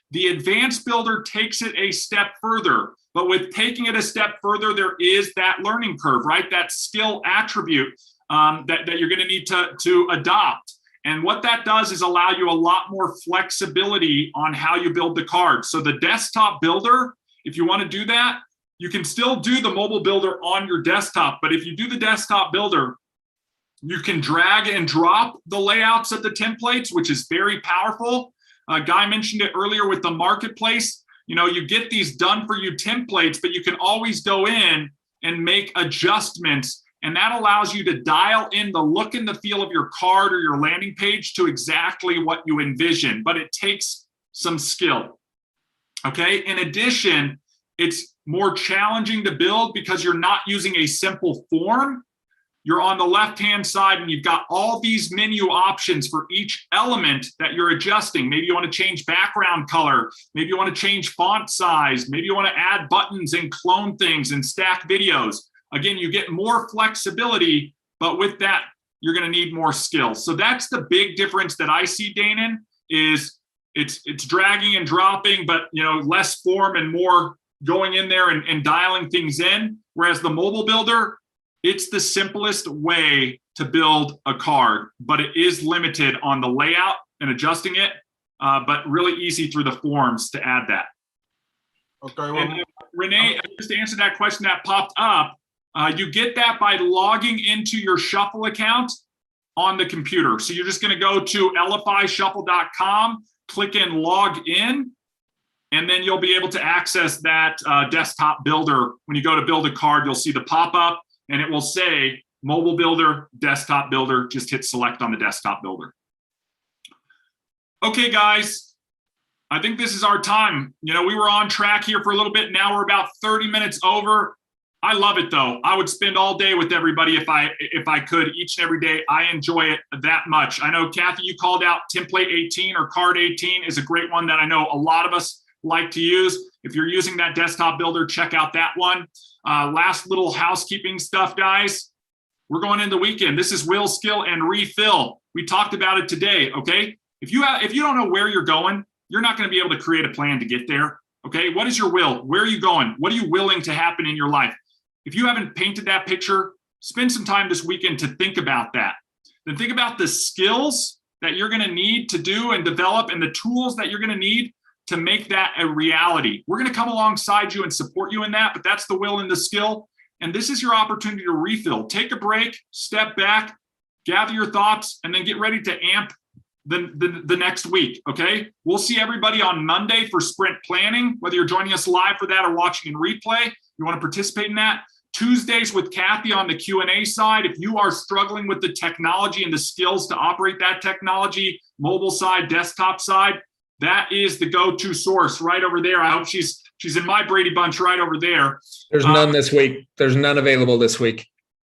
The advanced builder takes it a step further, but with taking it a step further, there is that learning curve, right? That skill attribute that you're going to need to adopt. And what that does is allow you a lot more flexibility on how you build the card. So the desktop builder, if you want to do that, you can still do the mobile builder on your desktop. But if you do the desktop builder, you can drag and drop the layouts of the templates, which is very powerful. Guy mentioned it earlier with the marketplace. You get these done for you templates, but you can always go in and make adjustments. And that allows you to dial in the look and the feel of your card or your landing page to exactly what you envision, but it takes some skill. Okay. In addition, it's more challenging to build because you're not using a simple form, you're on the left-hand side and you've got all these menu options for each element that you're adjusting. Maybe you want to change background color. Maybe you want to change font size. Maybe you want to add buttons and clone things and stack videos. Again, you get more flexibility, but with that, you're going to need more skills. So that's the big difference that I see, Danon, is it's dragging and dropping, but less form and more going in there and dialing things in. Whereas the mobile builder, it's the simplest way to build a card, but it is limited on the layout and adjusting it, but really easy through the forms to add that. Okay. Well, And Renee, just to answer that question that popped up, you get that by logging into your Shuffle account on the computer. So you're just going to go to elifyshuffle.com, click in log in, and then you'll be able to access that desktop builder. When you go to build a card, you'll see the pop-up and it will say mobile builder, desktop builder. Just hit select on the desktop builder. Okay, guys, I think this is our time. We were on track here for a little bit. Now we're about 30 minutes over. I love it though. I would spend all day with everybody if I could, each and every day. I enjoy it that much. I know, Kathy, you called out template 18 or card 18 is a great one that I know a lot of us like to use. If you're using that desktop builder, check out that one. Last little housekeeping stuff, guys. We're going into the weekend. This is will, skill, and refill. We talked about it today, okay? If you don't know where you're going, you're not going to be able to create a plan to get there, okay? What is your will? Where are you going? What are you willing to happen in your life? If you haven't painted that picture, spend some time this weekend to think about that. Then think about the skills that you're going to need to do and develop and the tools that you're going to need to make that a reality. We're going to come alongside you and support you in that, but that's the will and the skill. And this is your opportunity to refill. Take a break, step back, gather your thoughts, and then get ready to amp the next week, okay? We'll see everybody on Monday for sprint planning, whether you're joining us live for that or watching in replay. You want to participate in that. Tuesdays with Kathy on the Q&A side. If you are struggling with the technology and the skills to operate that technology, mobile side, desktop side, that is the go-to source right over there. I hope she's in my Brady Bunch right over there. There's none this week. There's none available this week.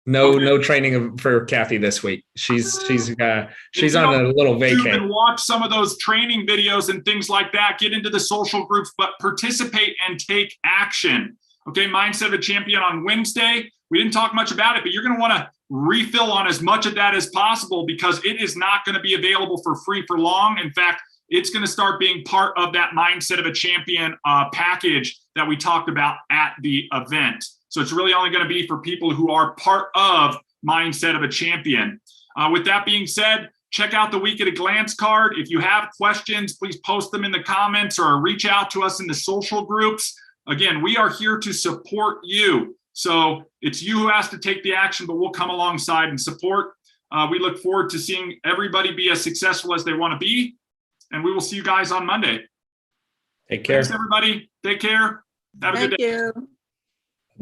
No training for Kathy this week. She's on a little You vacay. can watch some of those training videos and things like that. Get into the social groups, but participate and take action. Okay, Mindset of a Champion on Wednesday. We didn't talk much about it, but you're going to want to refill on as much of that as possible because it is not going to be available for free for long. In fact, it's going to start being part of that Mindset of a Champion package that we talked about at the event. So it's really only going to be for people who are part of Mindset of a Champion. With that being said, check out the Week at a Glance card. If you have questions, please post them in the comments or reach out to us in the social groups. Again, we are here to support you. So it's you who has to take the action, but we'll come alongside and support. We look forward to seeing everybody be as successful as they want to be. And we will see you guys on Monday. Take care. Thanks, everybody. Take care. Have a good day. Thank you.